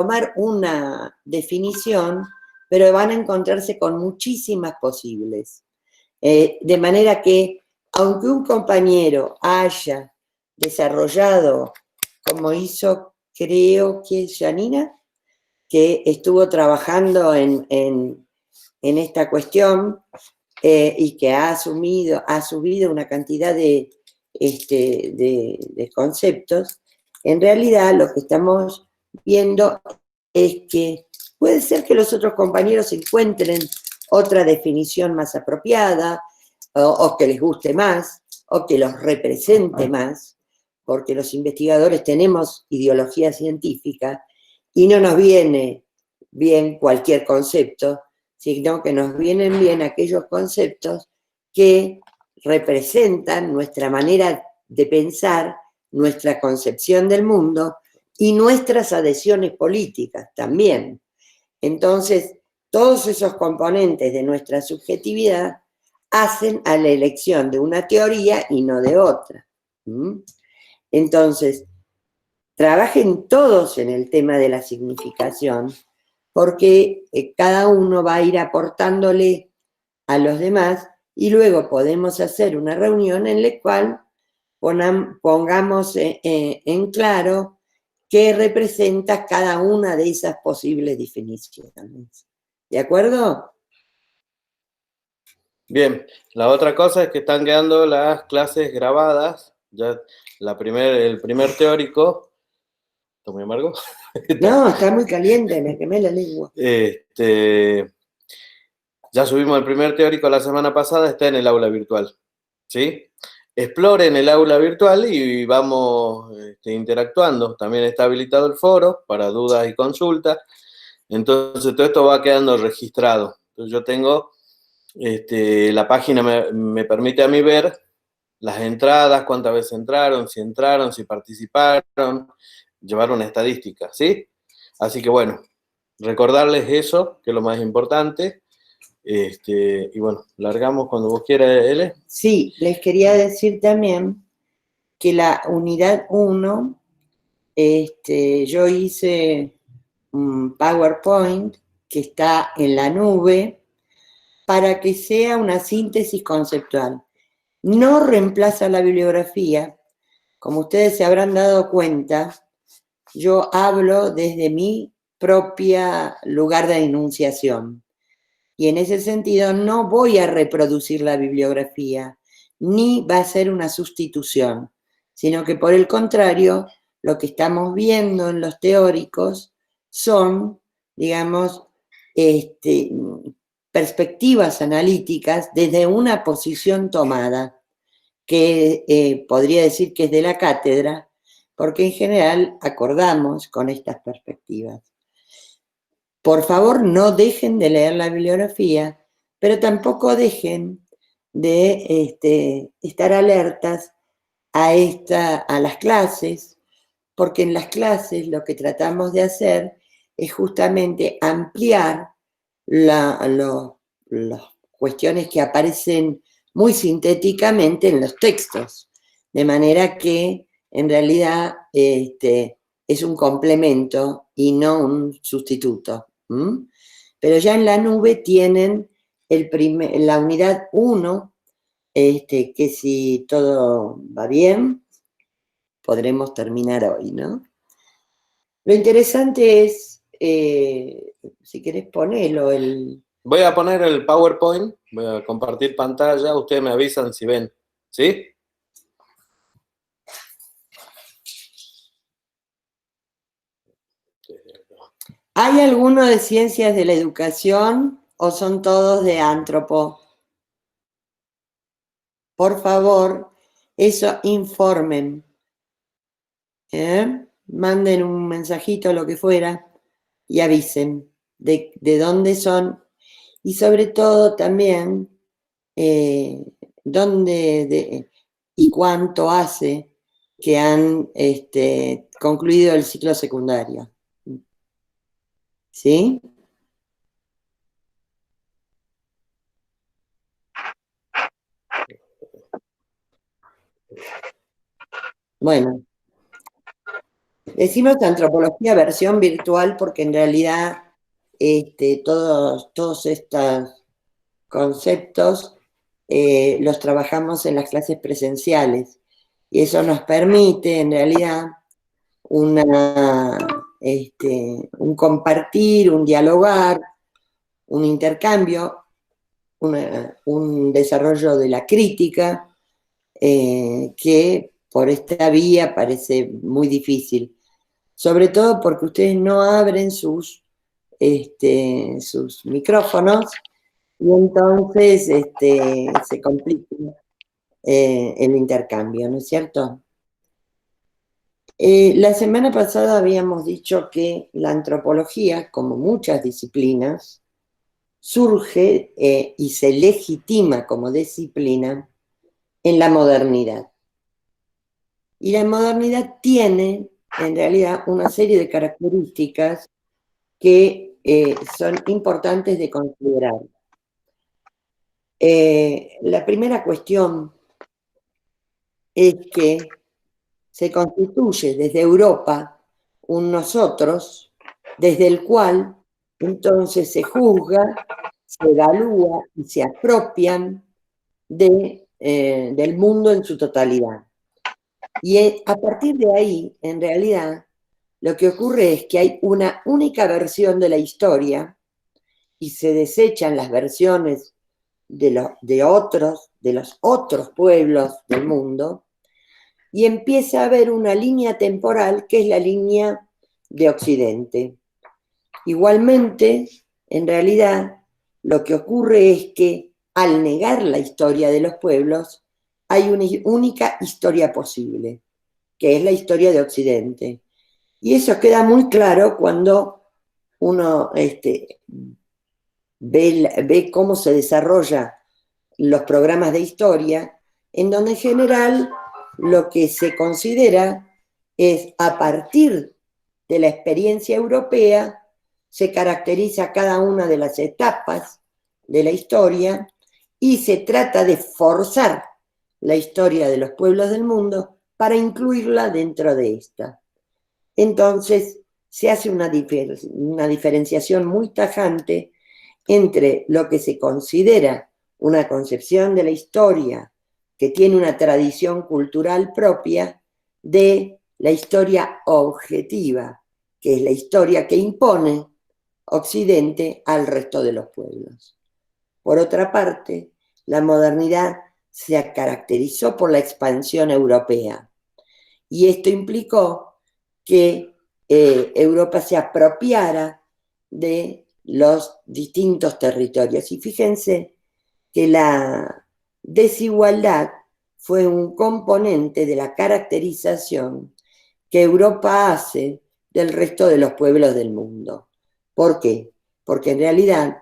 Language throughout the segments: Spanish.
tomar una definición, pero van a encontrarse con muchísimas posibles. De manera que, aunque un compañero haya desarrollado, como hizo, creo que es Janina, que estuvo trabajando en esta cuestión y que ha subido una cantidad de conceptos, en realidad lo que estamos viendo es que puede ser que los otros compañeros encuentren otra definición más apropiada, o que les guste más, o que los represente más, porque los investigadores tenemos ideología científica y no nos viene bien cualquier concepto, sino que nos vienen bien aquellos conceptos que representan nuestra manera de pensar, nuestra concepción del mundo y nuestras adhesiones políticas también. Entonces, todos esos componentes de nuestra subjetividad hacen a la elección de una teoría y no de otra. Entonces, trabajen todos en el tema de la significación, porque cada uno va a ir aportándole a los demás y luego podemos hacer una reunión en la cual pongamos en claro qué representa cada una de esas posibles definiciones. ¿De acuerdo? Bien, la otra cosa es que están quedando las clases grabadas, ya el primer teórico, ¿está muy amargo? No, está muy caliente, me quemé la lengua. Ya subimos el primer teórico la semana pasada, está en el aula virtual, ¿sí? Exploren el aula virtual y vamos interactuando. También está habilitado el foro para dudas y consultas. Entonces, todo esto va quedando registrado. Entonces, yo tengo, la página me permite a mí ver las entradas, cuántas veces entraron, si participaron, llevar una estadística, ¿sí? Así que, bueno, recordarles eso, que es lo más importante. Y bueno, largamos cuando vos quieras, Ele. Sí, les quería decir también que la unidad 1, yo hice un PowerPoint que está en la nube para que sea una síntesis conceptual. No reemplaza la bibliografía. Como ustedes se habrán dado cuenta, yo hablo desde mi propia lugar de enunciación. Y en ese sentido no voy a reproducir la bibliografía, ni va a ser una sustitución, sino que por el contrario, lo que estamos viendo en los teóricos son, digamos, perspectivas analíticas desde una posición tomada, que podría decir que es de la cátedra, porque en general acordamos con estas perspectivas. Por favor, no dejen de leer la bibliografía, pero tampoco dejen de estar alertas a las clases, porque en las clases lo que tratamos de hacer es justamente ampliar las cuestiones que aparecen muy sintéticamente en los textos, de manera que en realidad es un complemento y no un sustituto. Pero ya en la nube tienen la unidad 1, que si todo va bien, podremos terminar hoy, ¿no? Lo interesante es, si querés ponerlo, Voy a poner el PowerPoint, voy a compartir pantalla, ustedes me avisan si ven, ¿sí? ¿Hay alguno de ciencias de la educación o son todos de antropo? Por favor, eso informen. Manden un mensajito, lo que fuera, y avisen de dónde son. Y sobre todo también, dónde y cuánto hace que han concluido el ciclo secundario. ¿Sí? Bueno. Decimos antropología versión virtual porque en realidad todos estos conceptos los trabajamos en las clases presenciales y eso nos permite en realidad un compartir, un dialogar, un intercambio, un desarrollo de la crítica que por esta vía parece muy difícil, sobre todo porque ustedes no abren sus micrófonos y entonces se complica el intercambio, ¿no es cierto? La semana pasada habíamos dicho que la antropología, como muchas disciplinas, surge y se legitima como disciplina en la modernidad. Y la modernidad tiene, en realidad, una serie de características que son importantes de considerar. La primera cuestión es que se constituye desde Europa un nosotros, desde el cual entonces se juzga, se evalúa y se apropian del mundo en su totalidad. Y a partir de ahí, en realidad, lo que ocurre es que hay una única versión de la historia y se desechan las versiones de los otros pueblos del mundo, y empieza a haber una línea temporal que es la línea de Occidente. Igualmente, en realidad, lo que ocurre es que al negar la historia de los pueblos, hay una única historia posible, que es la historia de Occidente. Y eso queda muy claro cuando uno ve cómo se desarrollan los programas de historia, en donde en general lo que se considera es a partir de la experiencia europea, se caracteriza cada una de las etapas de la historia y se trata de forzar la historia de los pueblos del mundo para incluirla dentro de esta. Entonces se hace una diferenciación muy tajante entre lo que se considera una concepción de la historia que tiene una tradición cultural propia de la historia objetiva, que es la historia que impone Occidente al resto de los pueblos. Por otra parte, la modernidad se caracterizó por la expansión europea y esto implicó que Europa se apropiara de los distintos territorios. Y fíjense que la desigualdad fue un componente de la caracterización que Europa hace del resto de los pueblos del mundo. ¿Por qué? Porque en realidad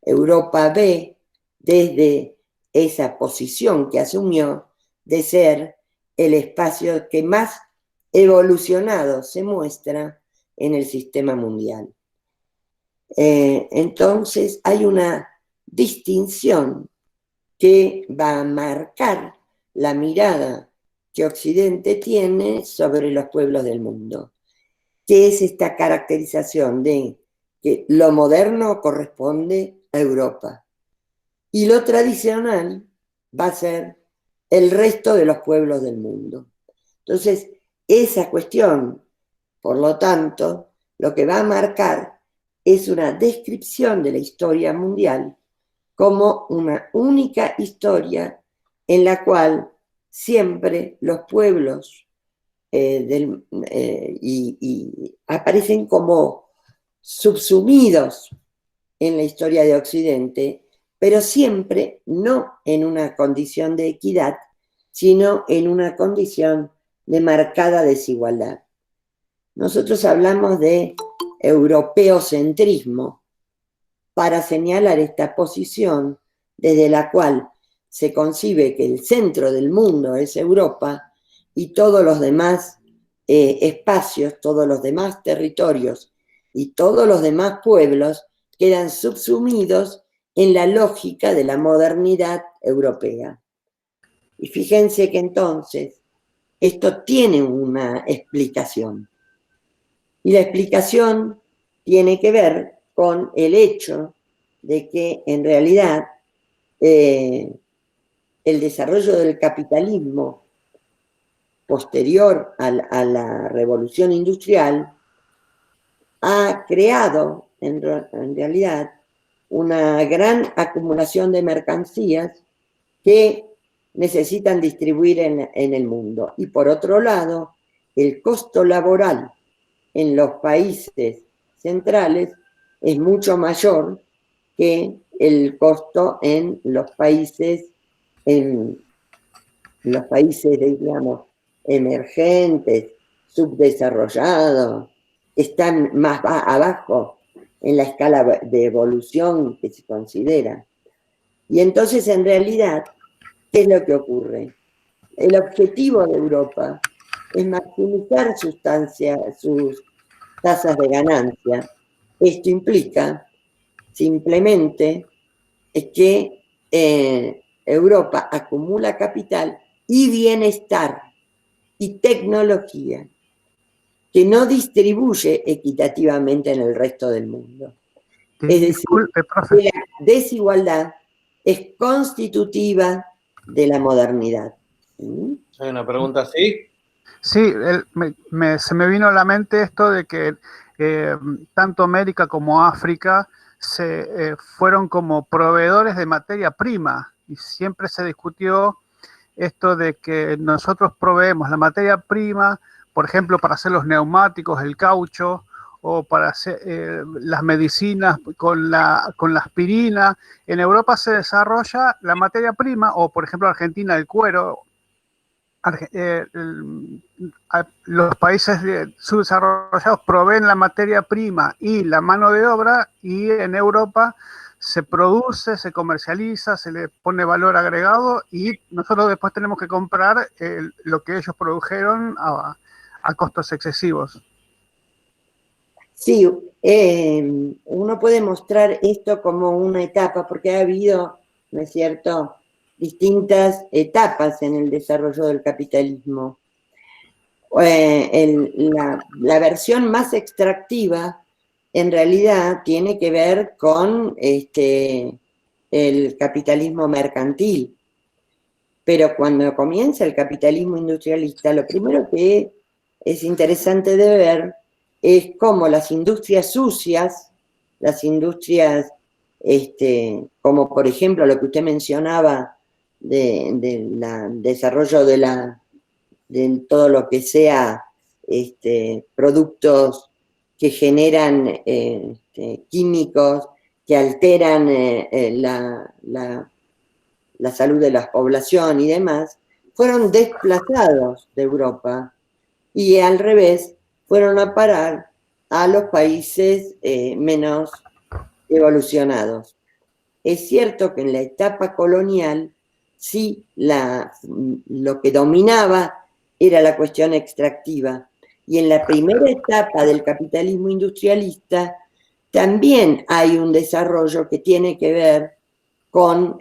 Europa ve desde esa posición que asumió de ser el espacio que más evolucionado se muestra en el sistema mundial. Entonces hay una distinción que va a marcar la mirada que Occidente tiene sobre los pueblos del mundo, que es esta caracterización de que lo moderno corresponde a Europa y lo tradicional va a ser el resto de los pueblos del mundo. Entonces, esa cuestión, por lo tanto, lo que va a marcar es una descripción de la historia mundial como una única historia en la cual siempre los pueblos aparecen como subsumidos en la historia de Occidente, pero siempre no en una condición de equidad, sino en una condición de marcada desigualdad. Nosotros hablamos de europeocentrismo para señalar esta posición desde la cual se concibe que el centro del mundo es Europa y todos los demás espacios, todos los demás territorios y todos los demás pueblos quedan subsumidos en la lógica de la modernidad europea. Y fíjense que entonces esto tiene una explicación. Y la explicación tiene que ver con el hecho de que en realidad el desarrollo del capitalismo posterior a la revolución industrial ha creado en realidad una gran acumulación de mercancías que necesitan distribuir en el mundo. Y por otro lado, el costo laboral en los países centrales es mucho mayor que el costo en los países, digamos, emergentes, subdesarrollados, están más abajo en la escala de evolución que se considera. Y entonces, en realidad, ¿qué es lo que ocurre? El objetivo de Europa es maximizar sus tasas de ganancia. Esto implica simplemente que Europa acumula capital y bienestar y tecnología que no distribuye equitativamente en el resto del mundo. Es decir, que la desigualdad es constitutiva de la modernidad. Hay una pregunta así. Sí, se me vino a la mente esto de que tanto América como África fueron como proveedores de materia prima y siempre se discutió esto de que nosotros proveemos la materia prima, por ejemplo, para hacer los neumáticos, el caucho, o para hacer las medicinas con la aspirina. En Europa se desarrolla la materia prima, o por ejemplo Argentina el cuero. Los países subdesarrollados proveen la materia prima y la mano de obra, y en Europa se produce, se comercializa, se le pone valor agregado y nosotros después tenemos que comprar lo que ellos produjeron a costos excesivos. Sí, uno puede mostrar esto como una etapa, porque ha habido, ¿no es cierto?, distintas etapas en el desarrollo del capitalismo. La versión más extractiva en realidad tiene que ver con el capitalismo mercantil. Pero cuando comienza el capitalismo industrialista, lo primero que es interesante de ver es cómo las industrias sucias, las industrias, como por ejemplo lo que usted mencionaba del desarrollo de todo lo que sea productos que generan químicos que alteran la salud de la población y demás, fueron desplazados de Europa y al revés fueron a parar a los países menos evolucionados. Es cierto que en la etapa colonial sí lo que dominaba era la cuestión extractiva, y en la primera etapa del capitalismo industrialista también hay un desarrollo que tiene que ver con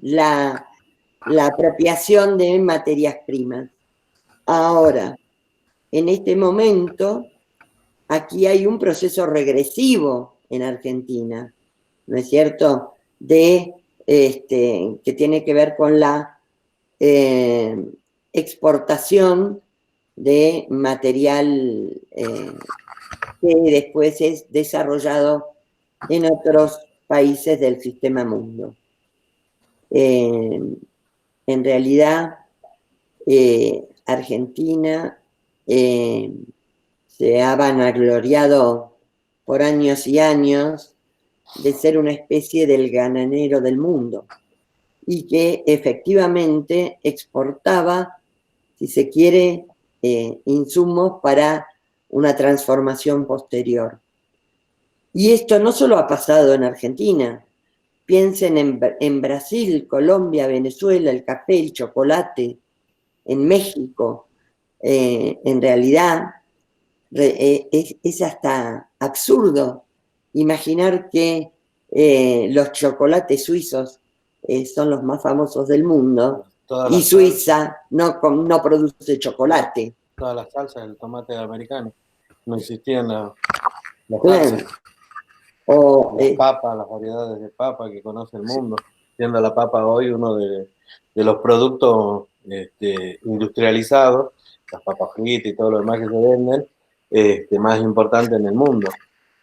la apropiación de materias primas. Ahora, en este momento, aquí hay un proceso regresivo en Argentina, ¿no es cierto?, que tiene que ver con la exportación de material que después es desarrollado en otros países del sistema mundo. En realidad, Argentina se ha vanagloriado por años y años de ser una especie del granero del mundo, y que efectivamente exportaba, si se quiere, insumos para una transformación posterior. Y esto no solo ha pasado en Argentina. Piensen en Brasil, Colombia, Venezuela, el café, el chocolate, en México. En realidad es hasta absurdo imaginar que los chocolates suizos son los más famosos del mundo y Suiza no produce chocolate. Todas las salsas del tomate americano. no existían las Claro. las O, papas, las variedades de papa que conoce el mundo, siendo la papa hoy uno de los productos industrializados, las papas fritas y todo lo demás que se venden, más importante en el mundo.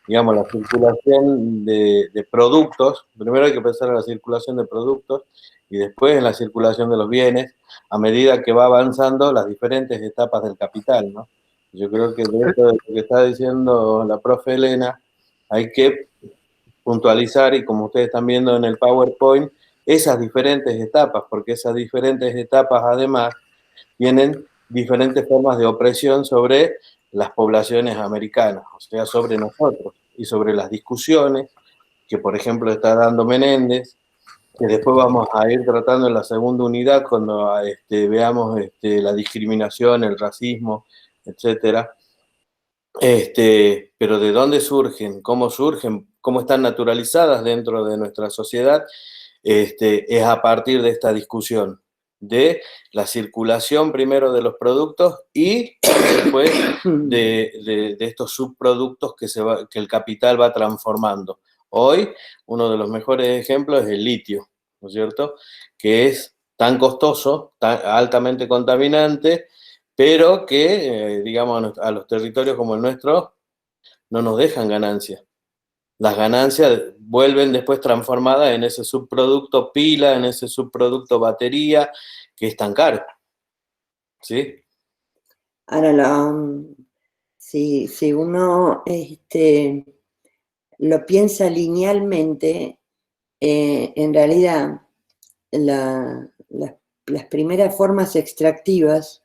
Digamos, la circulación de productos, primero hay que pensar en la circulación de productos y después en la circulación de los bienes, a medida que va avanzando las diferentes etapas del capital, ¿no? Yo creo que de esto de lo que está diciendo la profe Elena, hay que puntualizar, y como ustedes están viendo en el PowerPoint, esas diferentes etapas, porque esas diferentes etapas además tienen diferentes formas de opresión sobre las poblaciones americanas, o sea, sobre nosotros, y sobre las discusiones que, por ejemplo, está dando Menéndez, que después vamos a ir tratando en la segunda unidad cuando veamos la discriminación, el racismo, etcétera. Pero ¿de dónde surgen? ¿Cómo están naturalizadas dentro de nuestra sociedad? Es a partir de esta discusión de la circulación primero de los productos y después de estos subproductos que el capital va transformando. Hoy, uno de los mejores ejemplos es el litio, ¿no es cierto? Que es tan costoso, tan altamente contaminante, pero que, digamos, a los territorios como el nuestro no nos dejan ganancias. Las ganancias vuelven después transformadas en ese subproducto pila, en ese subproducto batería, que es tan caro. ¿Sí? ahora, si uno lo piensa linealmente, en realidad las primeras formas extractivas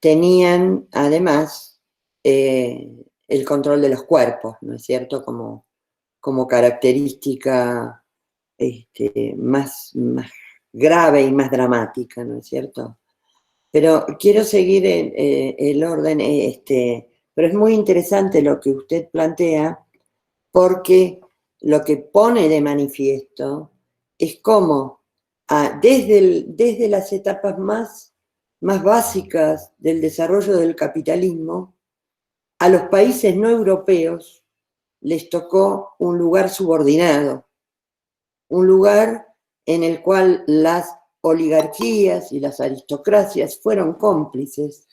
tenían además el control de los cuerpos, ¿no es cierto? Como característica más grave y más dramática, ¿no es cierto? Pero quiero seguir el orden, pero es muy interesante lo que usted plantea, porque lo que pone de manifiesto es cómo desde las etapas más básicas del desarrollo del capitalismo, a los países no europeos les tocó un lugar subordinado, un lugar en el cual las oligarquías y las aristocracias fueron cómplices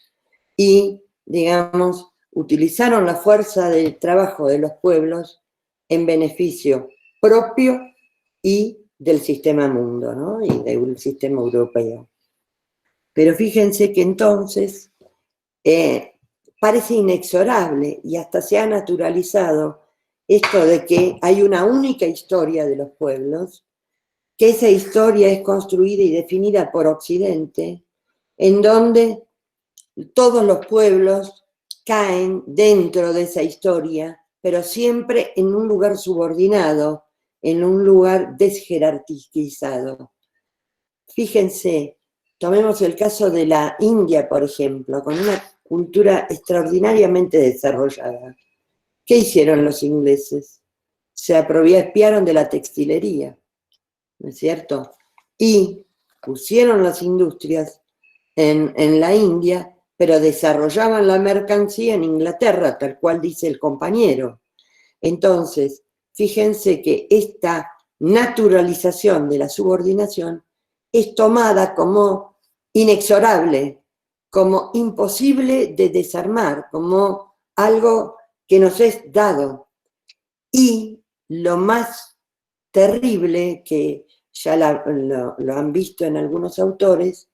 y, digamos, utilizaron la fuerza del trabajo de los pueblos en beneficio propio y del sistema mundo, ¿no? Y del sistema europeo. Pero fíjense que entonces parece inexorable y hasta se ha naturalizado esto de que hay una única historia de los pueblos, que esa historia es construida y definida por Occidente, en donde todos los pueblos caen dentro de esa historia, pero siempre en un lugar subordinado, en un lugar desjerarquizado. Fíjense, tomemos el caso de la India, por ejemplo, con una cultura extraordinariamente desarrollada. ¿Qué hicieron los ingleses? Se apropiaron de la textilería, ¿no es cierto? Y pusieron las industrias en la India, pero desarrollaban la mercancía en Inglaterra, tal cual dice el compañero. Entonces, fíjense que esta naturalización de la subordinación es tomada como inexorable, como imposible de desarmar, como algo que nos es dado. Y lo más terrible, que ya lo han visto en algunos autores,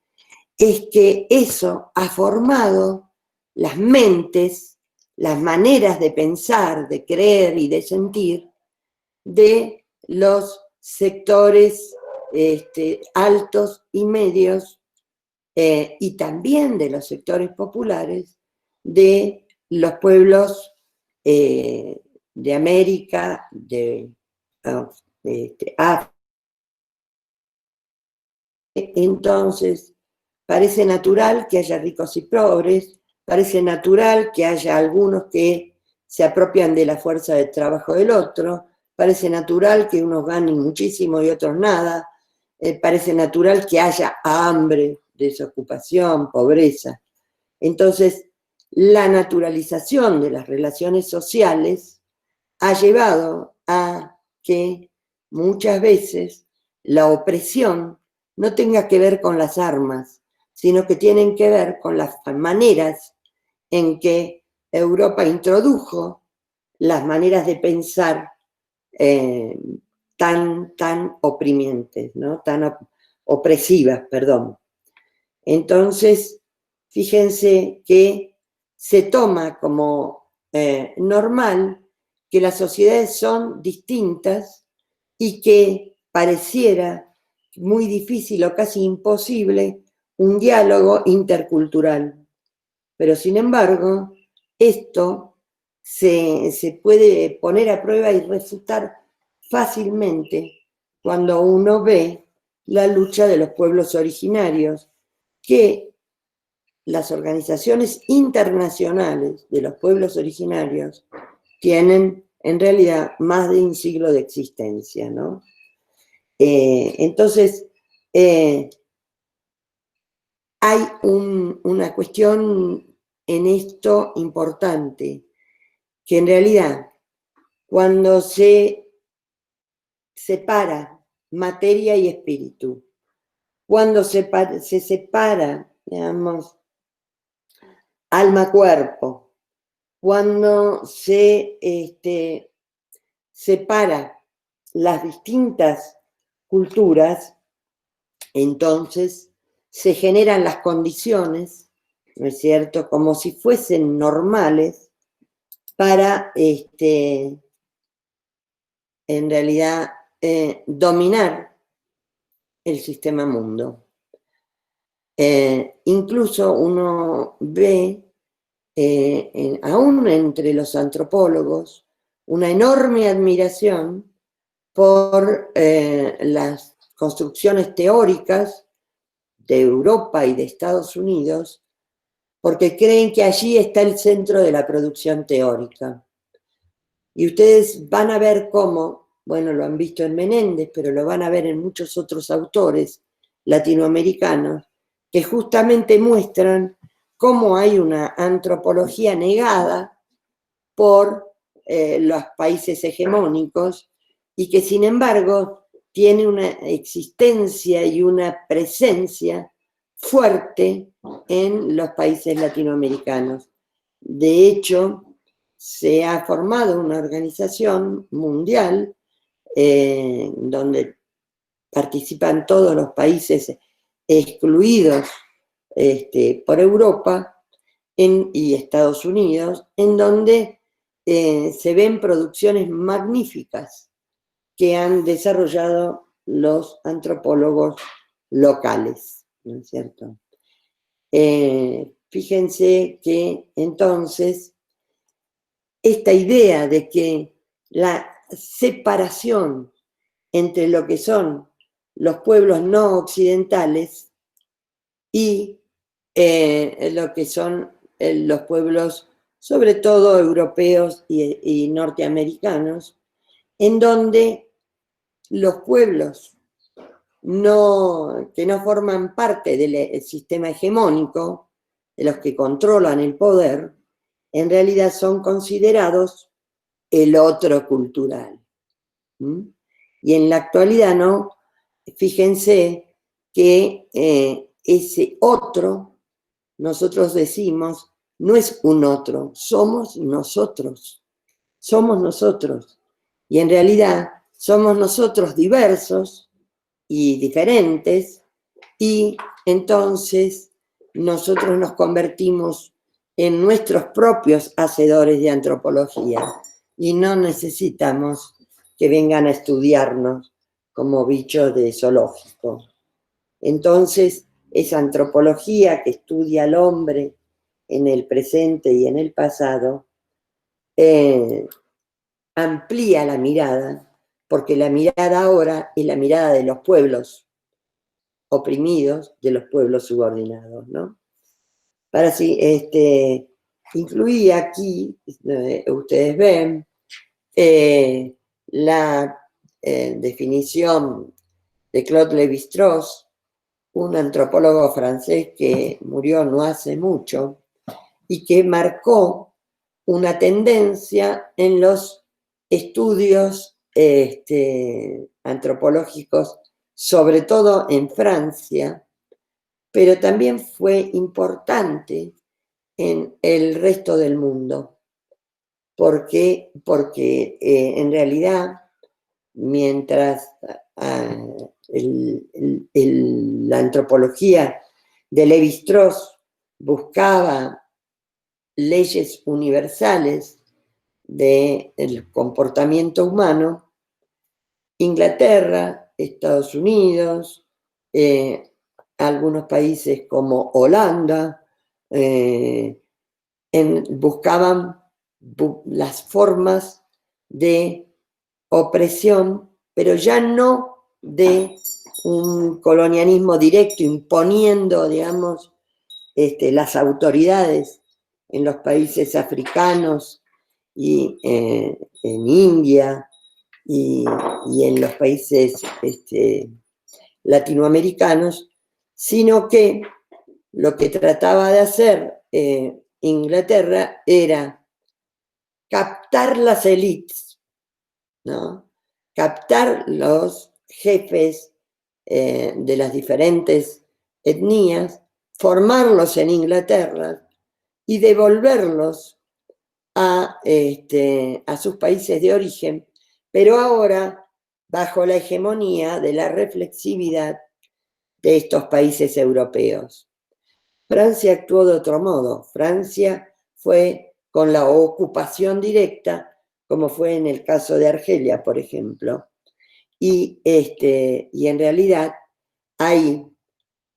es que eso ha formado las mentes, las maneras de pensar, de creer y de sentir de los sectores altos y medios y también de los sectores populares de los pueblos de América, de África. Entonces, parece natural que haya ricos y pobres, parece natural que haya algunos que se apropian de la fuerza de trabajo del otro, parece natural que unos ganen muchísimo y otros nada, parece natural que haya hambre, desocupación, pobreza. Entonces, la naturalización de las relaciones sociales ha llevado a que muchas veces la opresión no tenga que ver con las armas, sino que tienen que ver con las maneras en que Europa introdujo las maneras de pensar tan oprimientes, ¿no? Tan opresivas, perdón. Entonces, fíjense que se toma como normal que las sociedades son distintas y que pareciera muy difícil o casi imposible un diálogo intercultural. Pero sin embargo, esto se puede poner a prueba y refutar fácilmente cuando uno ve la lucha de los pueblos originarios, que las organizaciones internacionales de los pueblos originarios tienen en realidad más de un siglo de existencia, ¿no? Entonces, hay una cuestión en esto importante, que en realidad cuando se separa materia y espíritu, cuando se separa, digamos, alma-cuerpo, cuando se separa las distintas culturas, entonces se generan las condiciones, ¿no es cierto?, como si fuesen normales para, en realidad, dominar el sistema mundo. Incluso uno ve, aún entre los antropólogos, una enorme admiración por las construcciones teóricas de Europa y de Estados Unidos, porque creen que allí está el centro de la producción teórica. Y ustedes van a ver cómo, bueno, lo han visto en Menéndez, pero lo van a ver en muchos otros autores latinoamericanos, que justamente muestran cómo hay una antropología negada por los países hegemónicos y que sin embargo tiene una existencia y una presencia fuerte en los países latinoamericanos. De hecho, se ha formado una organización mundial donde participan todos los países excluidos por Europa y Estados Unidos, en donde se ven producciones magníficas que han desarrollado los antropólogos locales, ¿no es cierto? Fíjense que entonces esta idea de que la separación entre lo que son los pueblos no occidentales y lo que son los pueblos, sobre todo europeos y norteamericanos, en donde los pueblos que no forman parte del sistema hegemónico, de los que controlan el poder, en realidad son considerados el otro cultural. Y en la actualidad, ¿no? Fíjense que ese otro, nosotros decimos, no es un otro, somos nosotros. Somos nosotros. Y en realidad somos nosotros diversos y diferentes, y entonces nosotros nos convertimos en nuestros propios hacedores de antropología y no necesitamos que vengan a estudiarnos como bichos de zoológico. Entonces, esa antropología que estudia al hombre en el presente y en el pasado amplía la mirada, porque la mirada ahora es la mirada de los pueblos oprimidos, de los pueblos subordinados, ¿no? Para así, incluí aquí, ustedes ven, la definición de Claude Lévi-Strauss, un antropólogo francés que murió no hace mucho, y que marcó una tendencia en los estudios antropológicos, sobre todo en Francia, pero también fue importante en el resto del mundo, porque en realidad, mientras la antropología de Lévi-Strauss buscaba leyes universales del comportamiento humano, Inglaterra, Estados Unidos, algunos países como Holanda, buscaban las formas de opresión, pero ya no de un colonialismo directo imponiendo, digamos, las autoridades en los países africanos y en India y en los países latinoamericanos, sino que lo que trataba de hacer Inglaterra era captar las élites, ¿no? Captar los jefes de las diferentes etnias, formarlos en Inglaterra y devolverlos a sus países de origen, pero ahora bajo la hegemonía de la reflexividad de estos países europeos. Francia actuó de otro modo. Francia fue con la ocupación directa, como fue en el caso de Argelia, por ejemplo. Y en realidad ahí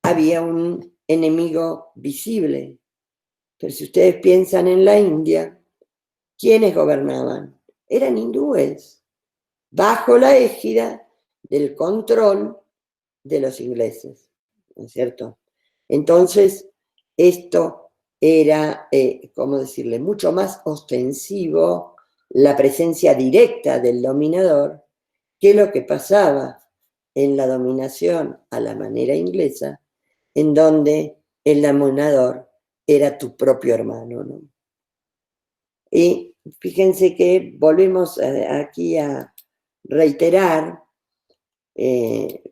había un enemigo visible. Pero si ustedes piensan en la India, ¿quiénes gobernaban? Eran hindúes, bajo la égida del control de los ingleses, ¿no es cierto? Entonces, esto era, ¿cómo decirle?, mucho más ostensivo la presencia directa del dominador que lo que pasaba en la dominación a la manera inglesa, en donde el dominador era tu propio hermano, ¿no? Y fíjense que volvemos aquí a reiterar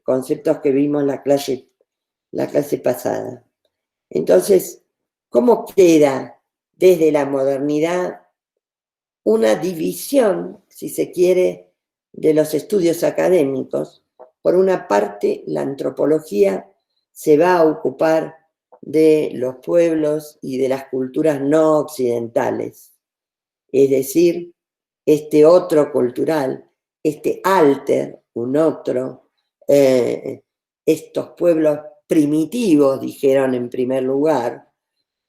conceptos que vimos en la clase pasada. Entonces, ¿cómo queda desde la modernidad una división, si se quiere, de los estudios académicos? Por una parte, la antropología se va a ocupar de los pueblos y de las culturas no occidentales, es decir, este otro cultural, este alter, un otro, estos pueblos primitivos, dijeron en primer lugar,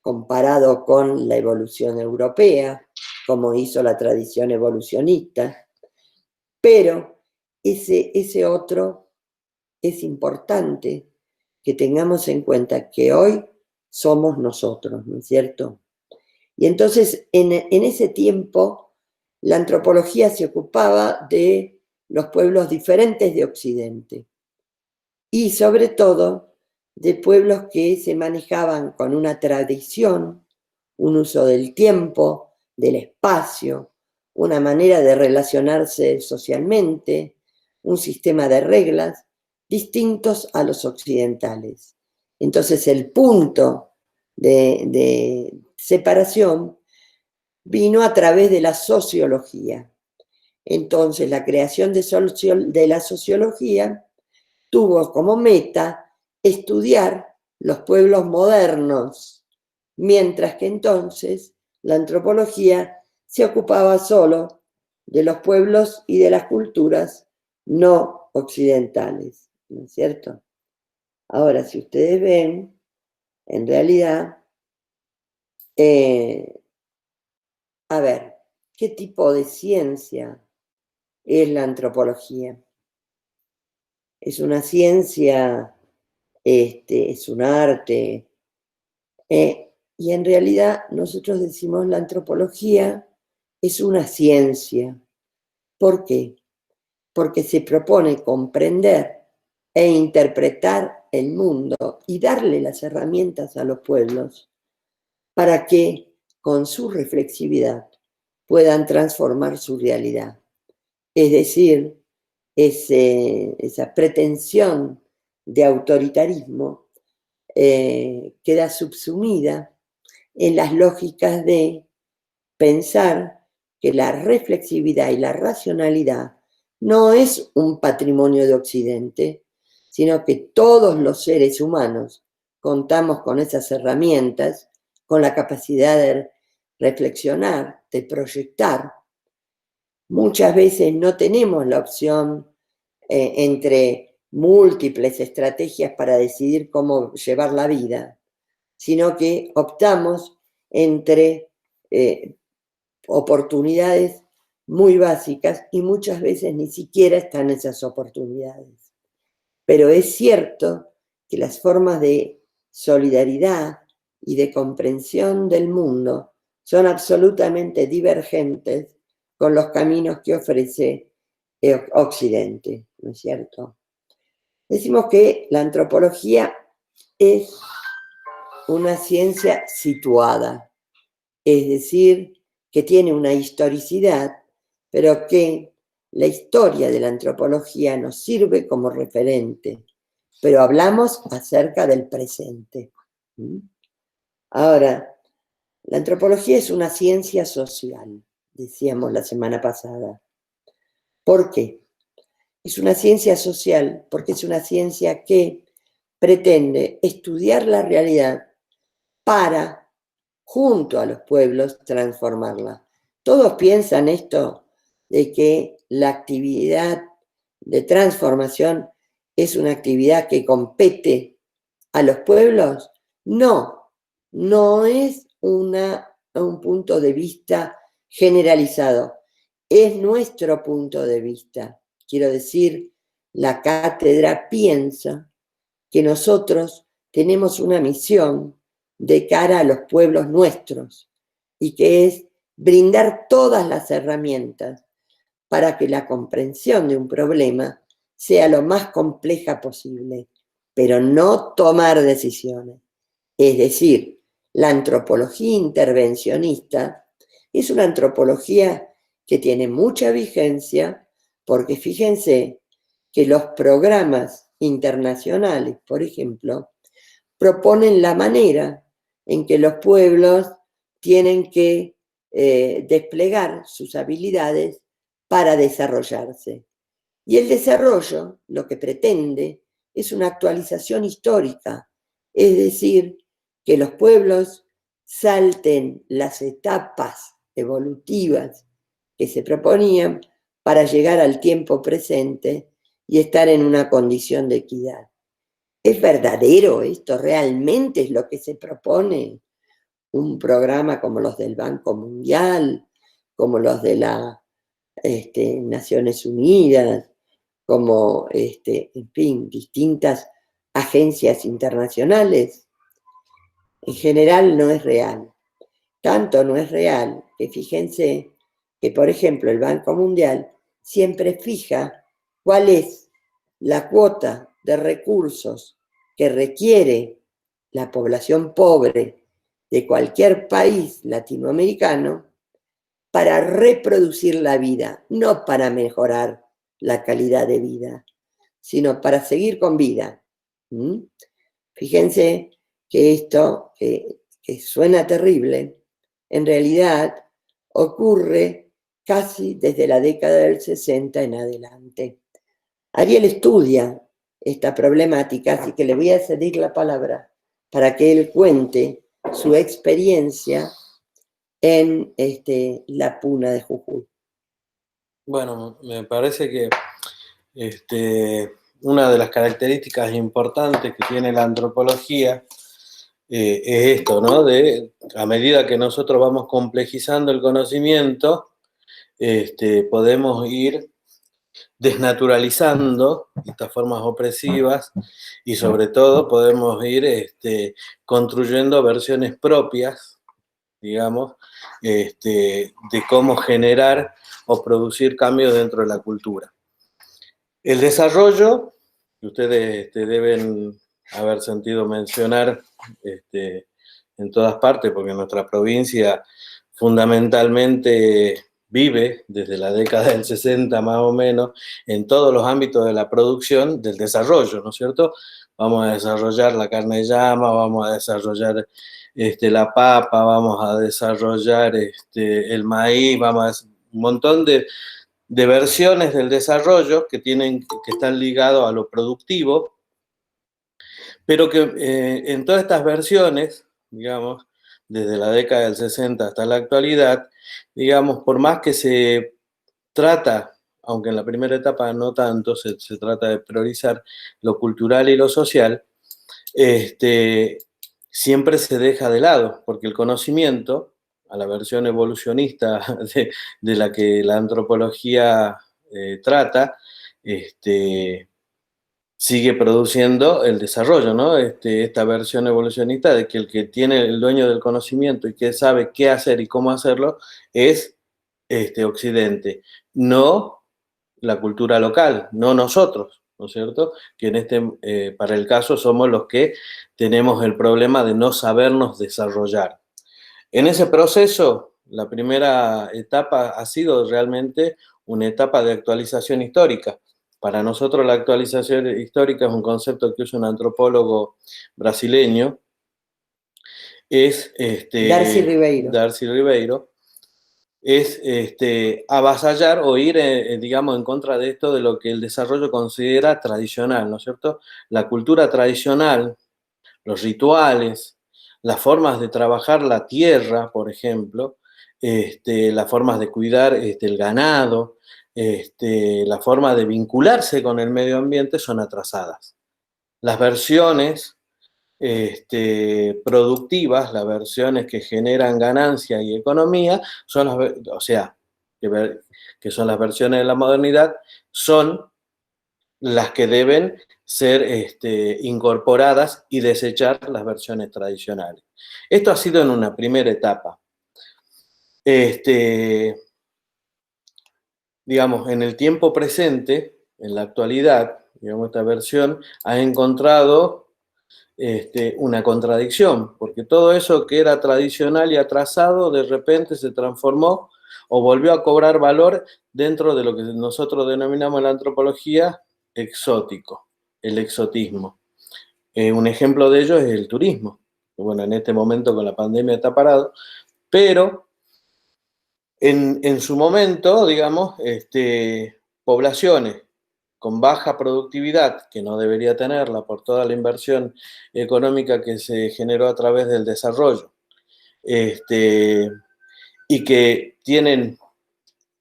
comparado con la evolución europea, como hizo la tradición evolucionista, pero ese otro es importante que tengamos en cuenta que hoy somos nosotros, ¿no es cierto? Y entonces, en ese tiempo, la antropología se ocupaba de los pueblos diferentes de Occidente y sobre todo de pueblos que se manejaban con una tradición, un uso del tiempo, del espacio, una manera de relacionarse socialmente, un sistema de reglas distintos a los occidentales. Entonces el punto de separación vino a través de la sociología. Entonces la creación de la sociología tuvo como meta estudiar los pueblos modernos, mientras que entonces la antropología se ocupaba solo de los pueblos y de las culturas no occidentales, ¿no es cierto? Ahora, si ustedes ven, en realidad, a ver, ¿qué tipo de ciencia es la antropología? Es una ciencia, es un arte, y en realidad nosotros decimos la antropología es una ciencia. ¿Por qué? Porque se propone comprender e interpretar el mundo y darle las herramientas a los pueblos para que con su reflexividad, puedan transformar su realidad. Es decir, esa pretensión de autoritarismo queda subsumida en las lógicas de pensar que la reflexividad y la racionalidad no es un patrimonio de Occidente, sino que todos los seres humanos contamos con esas herramientas, con la capacidad de reflexionar, de proyectar. Muchas veces no tenemos la opción entre múltiples estrategias para decidir cómo llevar la vida, sino que optamos entre oportunidades muy básicas y muchas veces ni siquiera están esas oportunidades. Pero es cierto que las formas de solidaridad y de comprensión del mundo son absolutamente divergentes con los caminos que ofrece Occidente, ¿no es cierto? Decimos que la antropología es una ciencia situada, es decir, que tiene una historicidad, pero que la historia de la antropología nos sirve como referente, pero hablamos acerca del presente. Ahora, la antropología es una ciencia social, decíamos la semana pasada. ¿Por qué? Es una ciencia social porque es una ciencia que pretende estudiar la realidad para, junto a los pueblos, transformarla. Todos piensan esto de que la actividad de transformación es una actividad que compete a los pueblos. No, no es un punto de vista generalizado. Es nuestro punto de vista. Quiero decir, la cátedra piensa que nosotros tenemos una misión de cara a los pueblos nuestros y que es brindar todas las herramientas para que la comprensión de un problema sea lo más compleja posible, pero no tomar decisiones. Es decir, la antropología intervencionista es una antropología que tiene mucha vigencia porque fíjense que los programas internacionales, por ejemplo, proponen la manera en que los pueblos tienen que desplegar sus habilidades para desarrollarse. Y el desarrollo lo que pretende es una actualización histórica, es decir, que los pueblos salten las etapas evolutivas que se proponían para llegar al tiempo presente y estar en una condición de equidad. ¿Es verdadero esto? ¿Realmente es lo que se propone? Un programa como los del Banco Mundial, como los de las Naciones Unidas, como, en fin, distintas agencias internacionales. En general no es real. Tanto no es real que fíjense que, por ejemplo, el Banco Mundial siempre fija cuál es la cuota de recursos que requiere la población pobre de cualquier país latinoamericano para reproducir la vida, no para mejorar la calidad de vida, sino para seguir con vida. Fíjense que esto, que suena terrible, en realidad ocurre casi desde la década del 60 en adelante. Ariel estudia esta problemática, así que le voy a ceder la palabra para que él cuente su experiencia en la Puna de Jujuy. Bueno, me parece que una de las características importantes que tiene la antropología es esto, ¿no? A medida que nosotros vamos complejizando el conocimiento, podemos ir desnaturalizando estas formas opresivas y sobre todo podemos ir construyendo versiones propias, digamos, de cómo generar o producir cambios dentro de la cultura. El desarrollo, que ustedes deben haber sentido mencionar en todas partes, porque nuestra provincia fundamentalmente vive desde la década del 60 más o menos en todos los ámbitos de la producción del desarrollo, ¿no es cierto? Vamos a desarrollar la carne de llama, vamos a desarrollar la papa, vamos a desarrollar el maíz, vamos a un montón de versiones del desarrollo que están ligados a lo productivo, pero que en todas estas versiones, digamos, desde la década del 60 hasta la actualidad, digamos, por más que se trata, aunque en la primera etapa no tanto, se trata de priorizar lo cultural y lo social, siempre se deja de lado, porque el conocimiento, a la versión evolucionista de la que la antropología trata, sigue produciendo el desarrollo, ¿no? Esta versión evolucionista de que el que tiene el dueño del conocimiento y que sabe qué hacer y cómo hacerlo es Occidente, no la cultura local, no nosotros, ¿no es cierto? Que para el caso somos los que tenemos el problema de no sabernos desarrollar. En ese proceso, la primera etapa ha sido realmente una etapa de actualización histórica. Para nosotros la actualización histórica es un concepto que usa un antropólogo brasileño, es Darcy Ribeiro, es avasallar o ir, digamos, en contra de esto de lo que el desarrollo considera tradicional, ¿no es cierto? La cultura tradicional, los rituales, las formas de trabajar la tierra, por ejemplo, las formas de cuidar el ganado, la forma de vincularse con el medio ambiente son atrasadas. Las versiones productivas, las versiones que generan ganancia y economía, que son las versiones de la modernidad, son las que deben ser incorporadas y desechar las versiones tradicionales. Esto ha sido en una primera etapa. Digamos, en el tiempo presente, en la actualidad, digamos, esta versión ha encontrado una contradicción, porque todo eso que era tradicional y atrasado de repente se transformó o volvió a cobrar valor dentro de lo que nosotros denominamos en la antropología exótico, el exotismo. Un ejemplo de ello es el turismo. Bueno, en este momento con la pandemia está parado, pero en su momento, digamos, poblaciones con baja productividad, que no debería tenerla por toda la inversión económica que se generó a través del desarrollo, y que tienen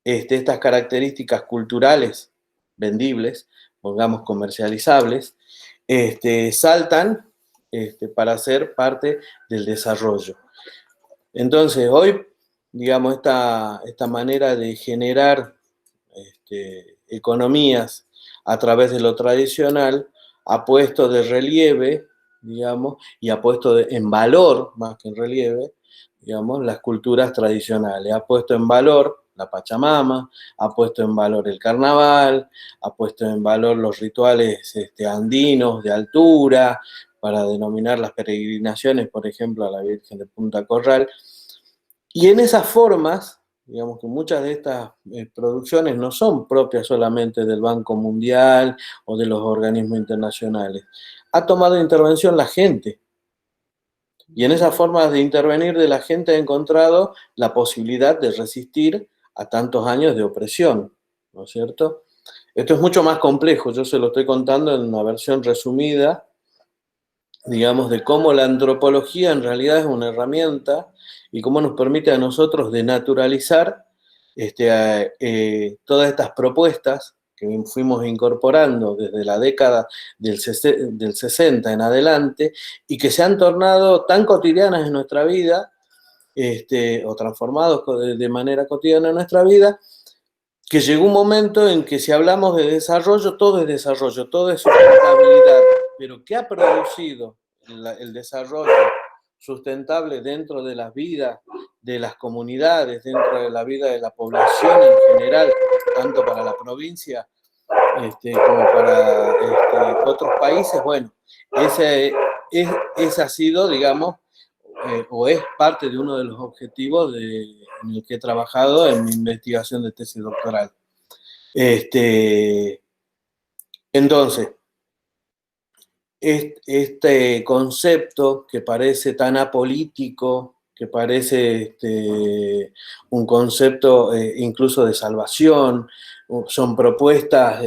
estas características culturales vendibles, pongamos comercializables, saltan para ser parte del desarrollo. Entonces, hoy, digamos, esta manera de generar economías a través de lo tradicional ha puesto de relieve, digamos, y ha puesto en valor, más que en relieve, digamos, las culturas tradicionales. Ha puesto en valor la Pachamama, ha puesto en valor el carnaval, ha puesto en valor los rituales andinos de altura, para denominar las peregrinaciones, por ejemplo, a la Virgen de Punta Corral. Y en esas formas, digamos que muchas de estas producciones no son propias solamente del Banco Mundial o de los organismos internacionales. Ha tomado intervención la gente. Y en esas formas de intervenir de la gente ha encontrado la posibilidad de resistir a tantos años de opresión, ¿no es cierto? Esto es mucho más complejo, yo se lo estoy contando en una versión resumida, digamos, de cómo la antropología en realidad es una herramienta y cómo nos permite a nosotros denaturalizar todas estas propuestas que fuimos incorporando desde la década del 60 en adelante y que se han tornado tan cotidianas en nuestra vida, o transformados de manera cotidiana en nuestra vida, que llegó un momento en que si hablamos de desarrollo, todo es sustentabilidad. Pero ¿qué ha producido el desarrollo sustentable dentro de las vidas de las comunidades, dentro de la vida de la población en general, tanto para la provincia como para otros países? Bueno, ese ha sido, digamos, o es parte de uno de los objetivos en el que he trabajado en mi investigación de tesis doctoral. Entonces, este concepto que parece tan apolítico, que parece un concepto incluso de salvación, son propuestas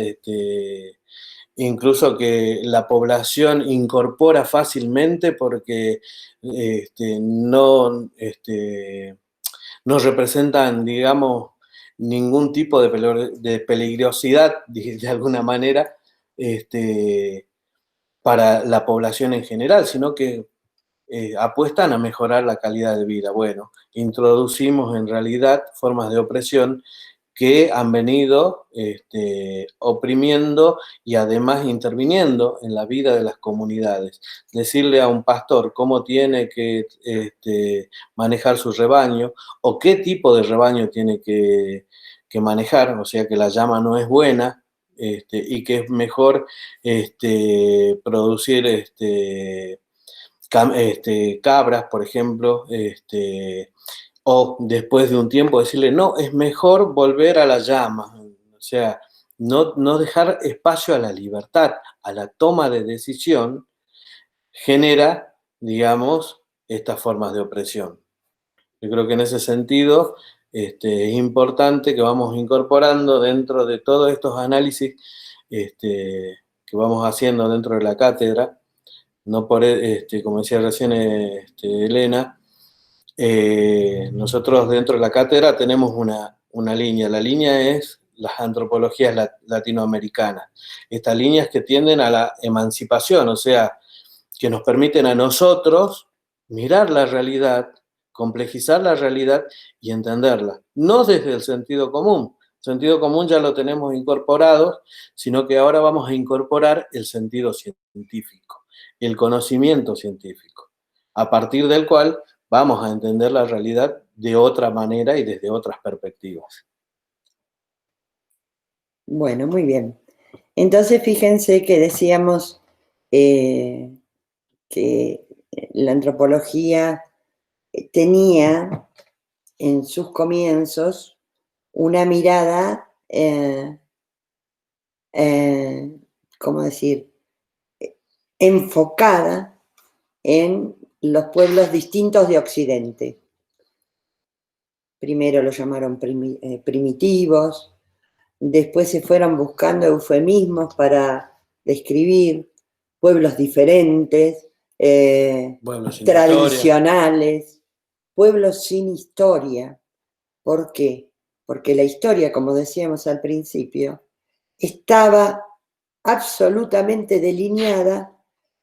incluso que la población incorpora fácilmente porque no representan, digamos, ningún tipo de peligrosidad, de alguna manera, para la población en general, sino que apuestan a mejorar la calidad de vida. Bueno, introducimos en realidad formas de opresión que han venido oprimiendo y además interviniendo en la vida de las comunidades. Decirle a un pastor cómo tiene que manejar su rebaño o qué tipo de rebaño tiene que manejar, o sea que la llama no es buena, y que es mejor producir cabras, por ejemplo, o después de un tiempo decirle, no, es mejor volver a la llama. O sea, no dejar espacio a la libertad, a la toma de decisión, genera, digamos, estas formas de opresión. Yo creo que en ese sentido es importante que vamos incorporando dentro de todos estos análisis que vamos haciendo dentro de la cátedra, no por, como decía recién Elena, nosotros dentro de la cátedra tenemos una línea. La línea es las antropologías latinoamericanas. Estas líneas que tienden a la emancipación, o sea, que nos permiten a nosotros mirar la realidad, complejizar la realidad y entenderla. No desde el sentido común. El sentido común ya lo tenemos incorporado, sino que ahora vamos a incorporar el sentido científico, el conocimiento científico, a partir del cual vamos a entender la realidad de otra manera y desde otras perspectivas. Bueno, muy bien. Entonces, fíjense que decíamos que la antropología tenía en sus comienzos una mirada, ¿cómo decir?, enfocada en los pueblos distintos de Occidente. Primero lo llamaron primitivos, después se fueron buscando eufemismos para describir pueblos diferentes, tradicionales, pueblos sin historia. ¿Por qué? Porque la historia, como decíamos al principio, estaba absolutamente delineada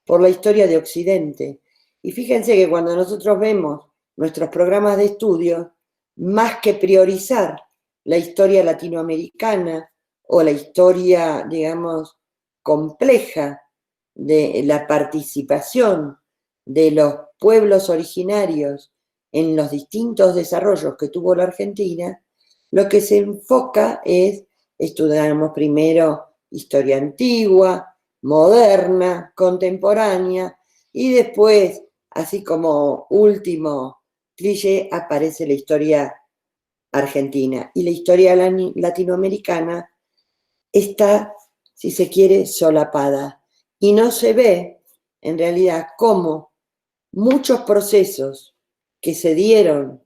por la historia de Occidente. Y fíjense que cuando nosotros vemos nuestros programas de estudio, más que priorizar la historia latinoamericana o la historia, digamos, compleja de la participación de los pueblos originarios en los distintos desarrollos que tuvo la Argentina, lo que se enfoca es, estudiamos primero historia antigua, moderna, contemporánea, y después, así como último cliché, aparece la historia argentina. Y la historia latinoamericana está, si se quiere, solapada. Y no se ve, en realidad, cómo muchos procesos que se dieron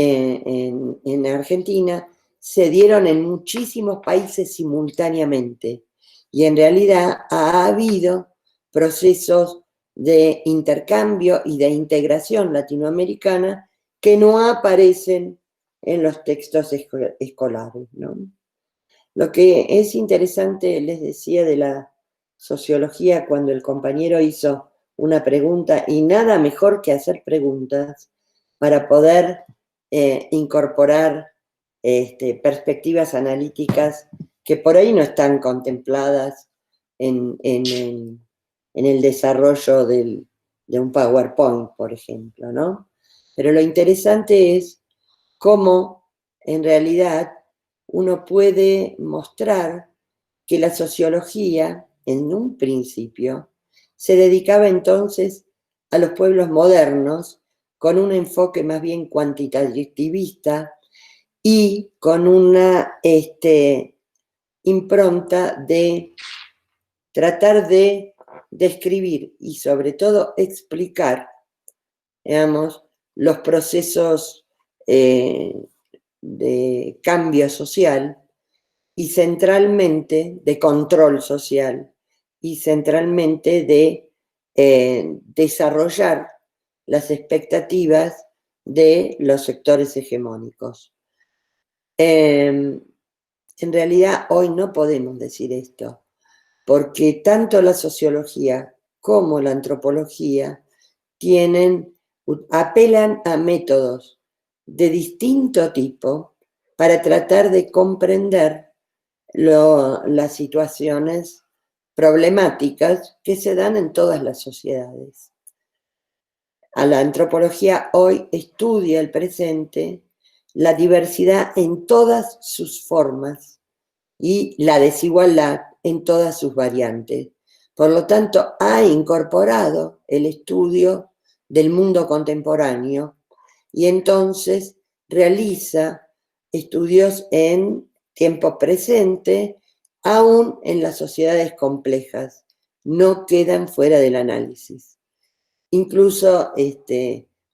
en Argentina se dieron en muchísimos países simultáneamente. Y en realidad ha habido procesos de intercambio y de integración latinoamericana que no aparecen en los textos escolares, ¿no? Lo que es interesante, les decía, de la sociología, cuando el compañero hizo una pregunta, y nada mejor que hacer preguntas para poder incorporar perspectivas analíticas que por ahí no están contempladas en el desarrollo de un PowerPoint, por ejemplo, ¿no? Pero lo interesante es cómo, en realidad, uno puede mostrar que la sociología, en un principio, se dedicaba entonces a los pueblos modernos, con un enfoque más bien cuantitativista y con una impronta de tratar de describir y sobre todo explicar, digamos, los procesos de cambio social y centralmente de control social y centralmente de desarrollar las expectativas de los sectores hegemónicos. En realidad hoy no podemos decir esto, porque tanto la sociología como la antropología apelan a métodos de distinto tipo para tratar de comprender las situaciones problemáticas que se dan en todas las sociedades. A la antropología hoy estudia el presente, la diversidad en todas sus formas y la desigualdad en todas sus variantes. Por lo tanto, ha incorporado el estudio del mundo contemporáneo y entonces realiza estudios en tiempo presente, aún en las sociedades complejas, no quedan fuera del análisis. Incluso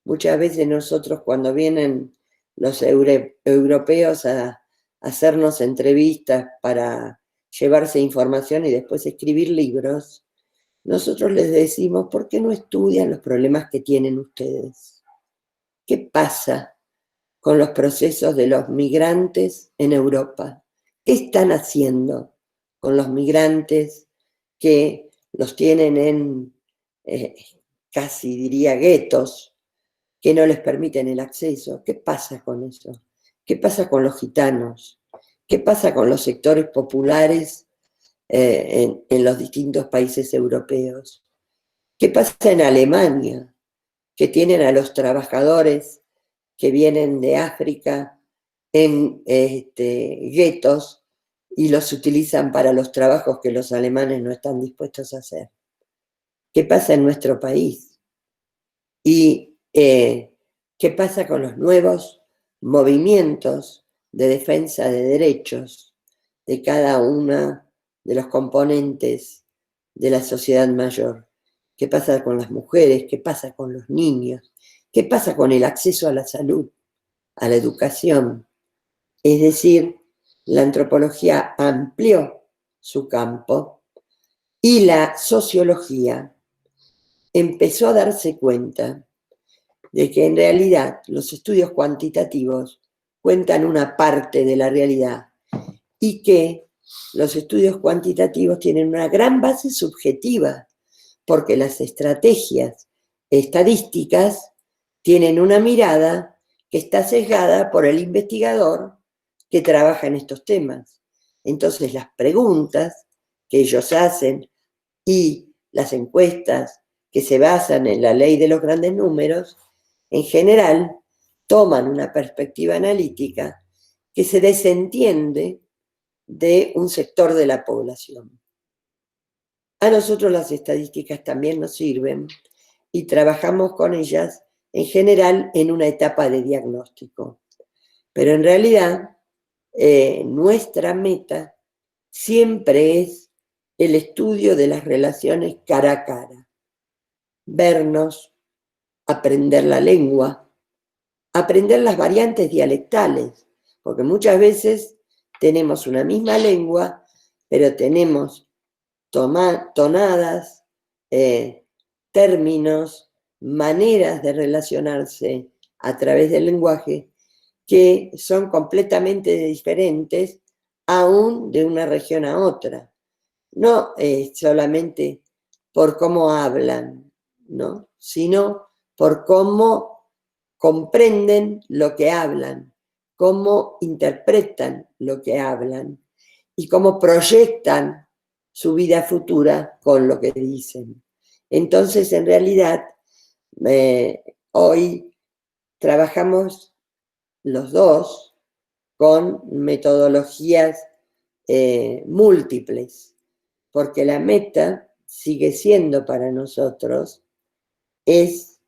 muchas veces nosotros cuando vienen los europeos a hacernos entrevistas para llevarse información y después escribir libros, nosotros les decimos, ¿por qué no estudian los problemas que tienen ustedes? ¿Qué pasa con los procesos de los migrantes en Europa? ¿Qué están haciendo con los migrantes que los tienen en, casi diría, guetos, que no les permiten el acceso? ¿Qué pasa con eso? ¿Qué pasa con los gitanos? ¿Qué pasa con los sectores populares en los distintos países europeos? ¿Qué pasa en Alemania, que tienen a los trabajadores que vienen de África en guetos y los utilizan para los trabajos que los alemanes no están dispuestos a hacer? ¿Qué pasa en nuestro país? ¿Y qué pasa con los nuevos movimientos de defensa de derechos de cada una de los componentes de la sociedad mayor? ¿Qué pasa con las mujeres? ¿Qué pasa con los niños? ¿Qué pasa con el acceso a la salud, a la educación? Es decir, la antropología amplió su campo y la sociología empezó a darse cuenta de que en realidad los estudios cuantitativos cuentan una parte de la realidad y que los estudios cuantitativos tienen una gran base subjetiva, porque las estrategias estadísticas tienen una mirada que está sesgada por el investigador que trabaja en estos temas. Entonces las preguntas que ellos hacen y las encuestas que se basan en la ley de los grandes números, en general toman una perspectiva analítica que se desentiende de un sector de la población. A nosotros las estadísticas también nos sirven y trabajamos con ellas en general en una etapa de diagnóstico. Pero en realidad nuestra meta siempre es el estudio de las relaciones cara a cara. Vernos, aprender la lengua, aprender las variantes dialectales, porque muchas veces tenemos una misma lengua, pero tenemos tonadas, términos, maneras de relacionarse a través del lenguaje que son completamente diferentes aún de una región a otra. No solamente por cómo hablan, ¿no?, sino por cómo comprenden lo que hablan, cómo interpretan lo que hablan y cómo proyectan su vida futura con lo que dicen. Entonces, en realidad, hoy trabajamos los dos con metodologías múltiples, porque la meta sigue siendo para nosotros es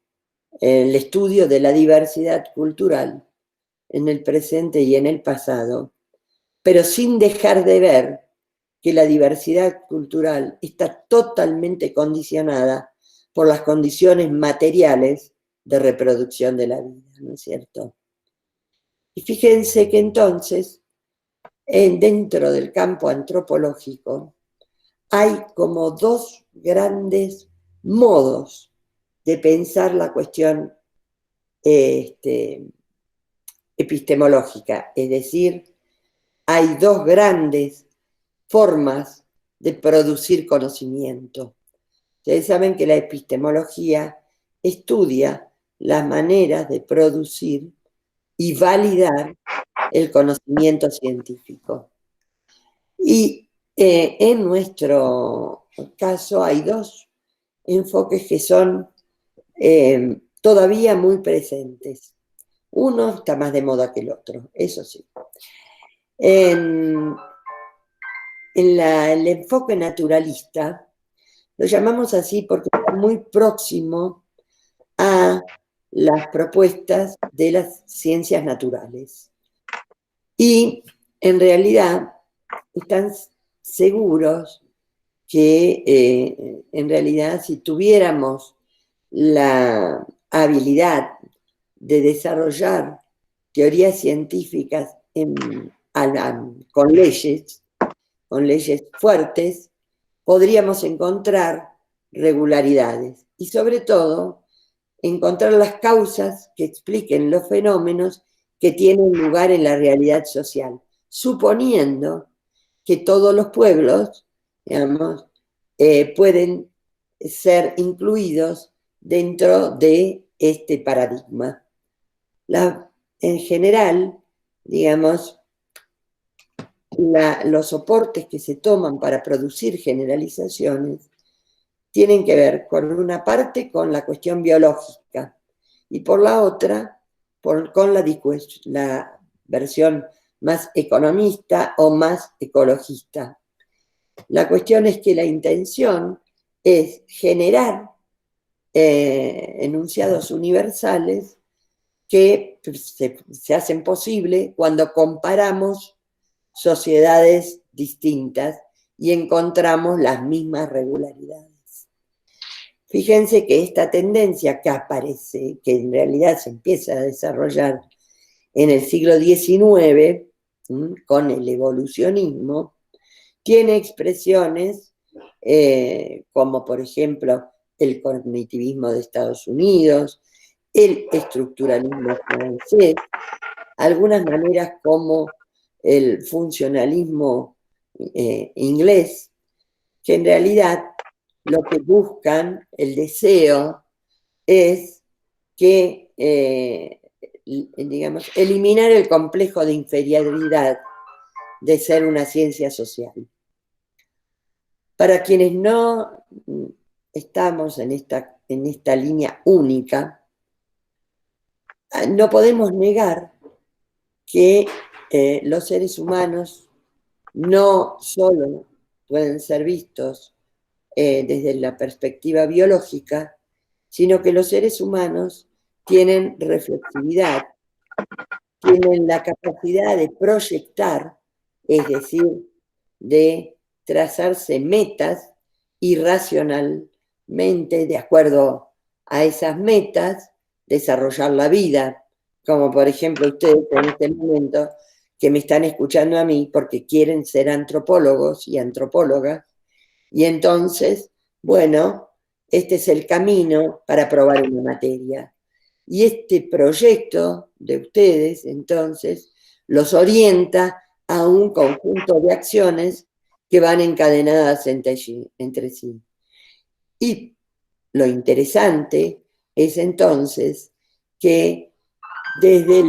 el estudio de la diversidad cultural en el presente y en el pasado, pero sin dejar de ver que la diversidad cultural está totalmente condicionada por las condiciones materiales de reproducción de la vida, ¿no es cierto? Y fíjense que entonces, dentro del campo antropológico, hay como dos grandes modos de pensar la cuestión epistemológica, es decir, hay dos grandes formas de producir conocimiento. Ustedes saben que la epistemología estudia las maneras de producir y validar el conocimiento científico. Y en nuestro caso hay dos enfoques que son todavía muy presentes. Uno está más de moda que el otro, eso sí. El enfoque naturalista lo llamamos así porque está muy próximo a las propuestas de las ciencias naturales. Y en realidad están seguros que en realidad si tuviéramos la habilidad de desarrollar teorías científicas con leyes fuertes, podríamos encontrar regularidades y sobre todo encontrar las causas que expliquen los fenómenos que tienen lugar en la realidad social, suponiendo que todos los pueblos, digamos, pueden ser incluidos dentro de este paradigma. En general, digamos, los soportes que se toman para producir generalizaciones tienen que ver, por una parte, con la cuestión biológica y por la otra, con la versión más economista o más ecologista. La cuestión es que la intención es generar enunciados universales que se hacen posible cuando comparamos sociedades distintas y encontramos las mismas regularidades. Fíjense que esta tendencia que aparece, que en realidad se empieza a desarrollar en el siglo XIX, con el evolucionismo, tiene expresiones como, por ejemplo, el cognitivismo de Estados Unidos, el estructuralismo francés, algunas maneras como el funcionalismo inglés, que en realidad lo que buscan, el deseo, es que, digamos, eliminar el complejo de inferioridad de ser una ciencia social. Para quienes no estamos en esta línea única, no podemos negar que los seres humanos no solo pueden ser vistos desde la perspectiva biológica, sino que los seres humanos tienen reflexividad, tienen la capacidad de proyectar, es decir, de trazarse metas y racionalmente, de acuerdo a esas metas, desarrollar la vida, como por ejemplo ustedes en este momento que me están escuchando a mí porque quieren ser antropólogos y antropólogas, y entonces, bueno, este es el camino para probar una materia. Y este proyecto de ustedes, entonces, los orienta a un conjunto de acciones que van encadenadas entre sí. Y lo interesante es entonces que desde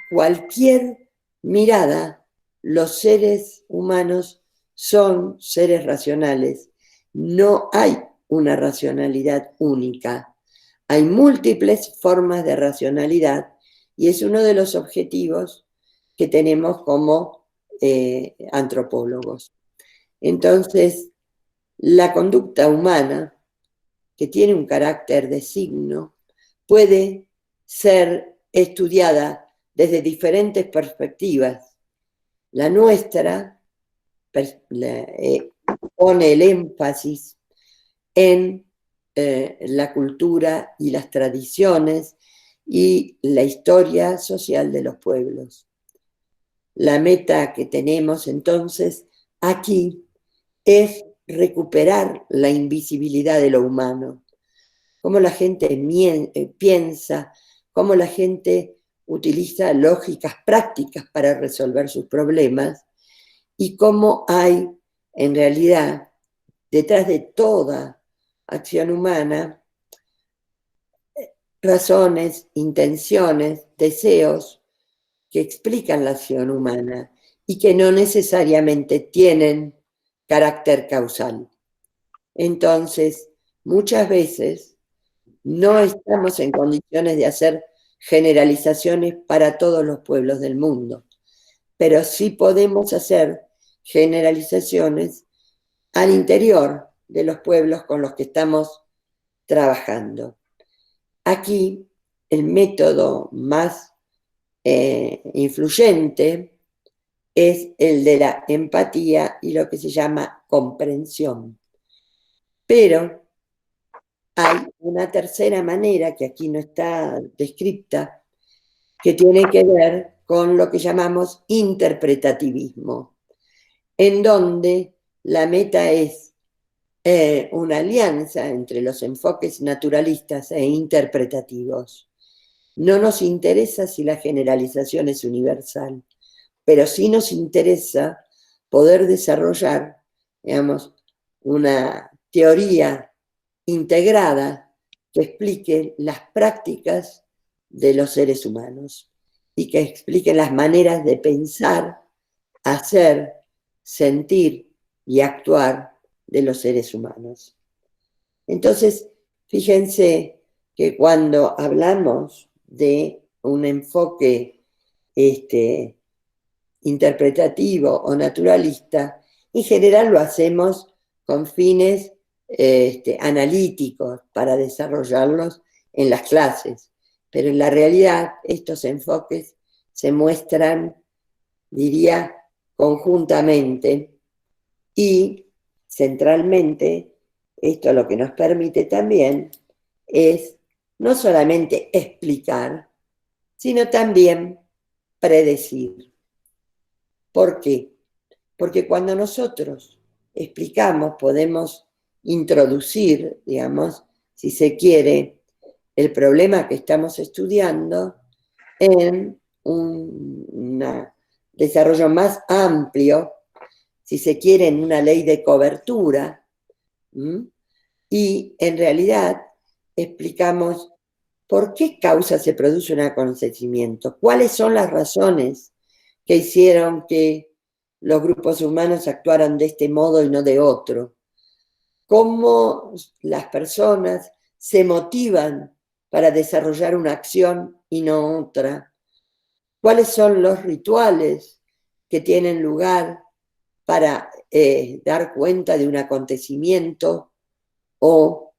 cualquier mirada, los seres humanos son seres racionales. No hay una racionalidad única. Hay múltiples formas de racionalidad y es uno de los objetivos que tenemos como antropólogos. Entonces, la conducta humana, que tiene un carácter de signo, puede ser estudiada desde diferentes perspectivas. La nuestra pone el énfasis en la cultura y las tradiciones y la historia social de los pueblos. La meta que tenemos entonces aquí es recuperar la invisibilidad de lo humano, cómo la gente piensa, cómo la gente utiliza lógicas prácticas para resolver sus problemas y cómo hay, en realidad, detrás de toda acción humana, razones, intenciones, deseos que explican la acción humana y que no necesariamente tienen carácter causal. Entonces, muchas veces no estamos en condiciones de hacer generalizaciones para todos los pueblos del mundo, pero sí podemos hacer generalizaciones al interior de los pueblos con los que estamos trabajando. Aquí, el método más influyente es el de la empatía y lo que se llama comprensión. Pero hay una tercera manera que aquí no está descrita, que tiene que ver con lo que llamamos interpretativismo, en donde la meta es una alianza entre los enfoques naturalistas e interpretativos. No nos interesa si la generalización es universal, pero sí nos interesa poder desarrollar, digamos, una teoría integrada que explique las prácticas de los seres humanos y que explique las maneras de pensar, hacer, sentir y actuar de los seres humanos. Entonces, fíjense que cuando hablamos de un enfoque interpretativo o naturalista, en general lo hacemos con fines analíticos para desarrollarlos en las clases, pero en la realidad estos enfoques se muestran, diría, conjuntamente y centralmente. Esto lo que nos permite también es no solamente explicar, sino también predecir. ¿Por qué? Porque cuando nosotros explicamos, podemos introducir, digamos, si se quiere, el problema que estamos estudiando en un desarrollo más amplio, si se quiere, en una ley de cobertura, y en realidad explicamos por qué causa se produce un acontecimiento, cuáles son las razones que hicieron que los grupos humanos actuaran de este modo y no de otro, cómo las personas se motivan para desarrollar una acción y no otra, cuáles son los rituales que tienen lugar para dar cuenta de un acontecimiento o,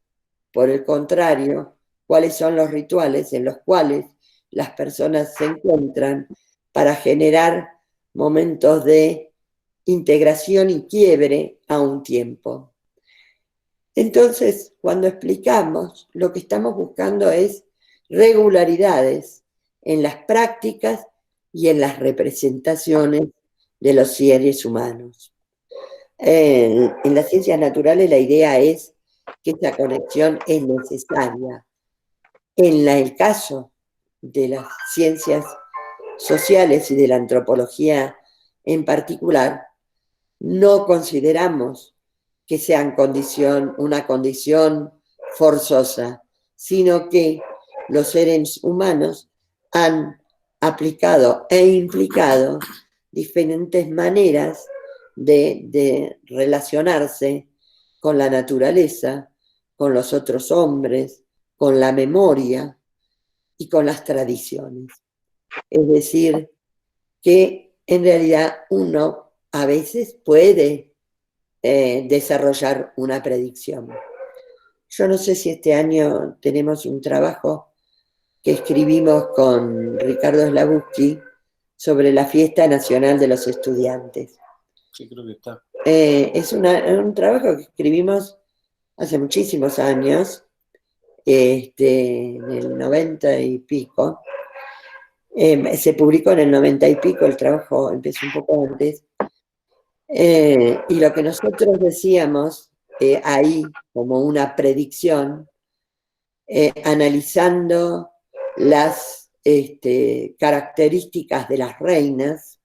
por el contrario, cuáles son los rituales en los cuales las personas se encuentran para generar momentos de integración y quiebre a un tiempo. Entonces, cuando explicamos, lo que estamos buscando es regularidades en las prácticas y en las representaciones de los seres humanos. En las ciencias naturales la idea es que esa conexión es necesaria. En el caso de las ciencias sociales y de la antropología en particular, no consideramos que sean una condición forzosa, sino que los seres humanos han aplicado e implicado diferentes maneras de relacionarse con la naturaleza, con los otros hombres, con la memoria y con las tradiciones. Es decir, que en realidad uno a veces puede desarrollar una predicción. Yo no sé si este año tenemos un trabajo que escribimos con Ricardo Slabuski sobre la Fiesta Nacional de los Estudiantes. Sí, creo que está. Es un trabajo que escribimos hace muchísimos años, en el 90 y pico. Se publicó en el 90 y pico, el trabajo empezó un poco antes. Y lo que nosotros decíamos ahí, como una predicción, analizando las características de las reinas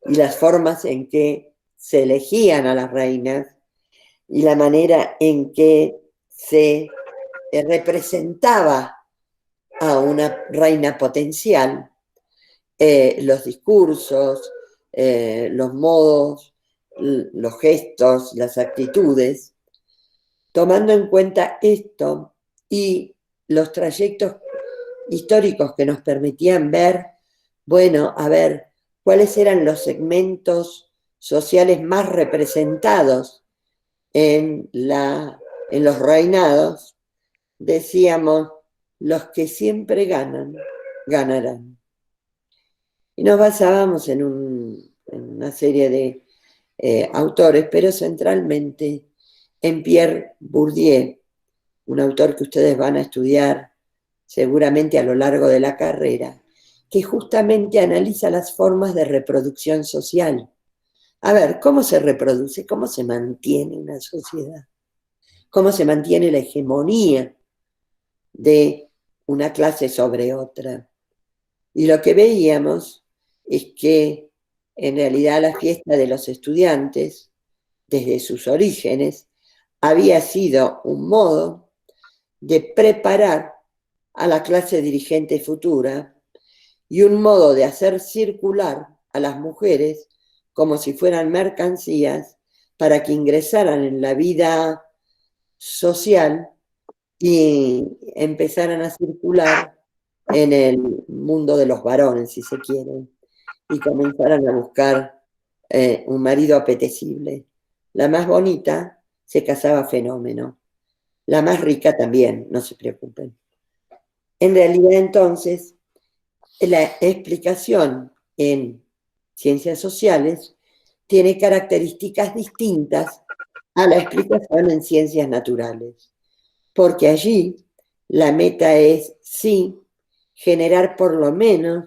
y las formas en que se elegían a las reinas y la manera en que se representaba a una reina potencial, los discursos, los modos, los gestos, las actitudes, tomando en cuenta esto y los trayectos históricos que nos permitían ver, bueno, a ver, cuáles eran los segmentos sociales más representados en los reinados, decíamos, los que siempre ganan, ganarán. Y nos basábamos en una serie de autores, pero centralmente en Pierre Bourdieu, un autor que ustedes van a estudiar seguramente a lo largo de la carrera, que justamente analiza las formas de reproducción social. A ver, ¿cómo se reproduce? ¿Cómo se mantiene una sociedad? ¿Cómo se mantiene la hegemonía de una clase sobre otra? Y lo que veíamos es que en realidad la fiesta de los estudiantes, desde sus orígenes, había sido un modo de preparar a la clase dirigente futura y un modo de hacer circular a las mujeres como si fueran mercancías para que ingresaran en la vida social y empezaran a circular en el mundo de los varones, si se quiere, y comenzaran a buscar un marido apetecible. La más bonita se casaba fenómeno, la más rica también, no se preocupen. En realidad, entonces, la explicación en ciencias sociales tiene características distintas a la explicación en ciencias naturales, porque allí la meta es, sí, generar por lo menos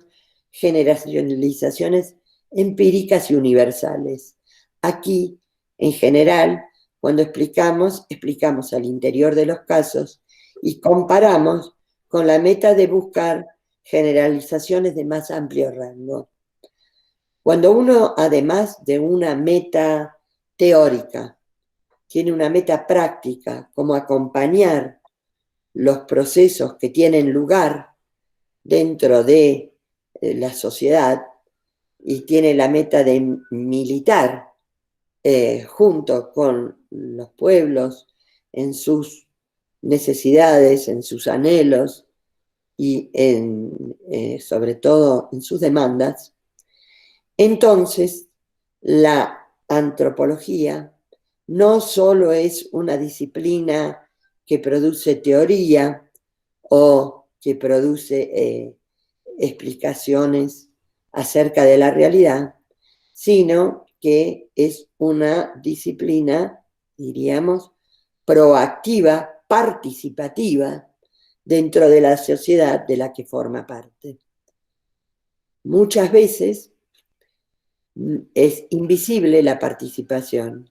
generalizaciones empíricas y universales. Aquí, en general, cuando explicamos al interior de los casos y comparamos con la meta de buscar generalizaciones de más amplio rango. Cuando uno, además de una meta teórica, tiene una meta práctica, como acompañar los procesos que tienen lugar dentro de la sociedad, y tiene la meta de militar junto con los pueblos en sus necesidades, en sus anhelos y sobre todo en sus demandas, entonces la antropología no solo es una disciplina que produce teoría o que produce explicaciones acerca de la realidad, sino que es una disciplina, diríamos, proactiva, participativa, dentro de la sociedad de la que forma parte. Muchas veces es invisible la participación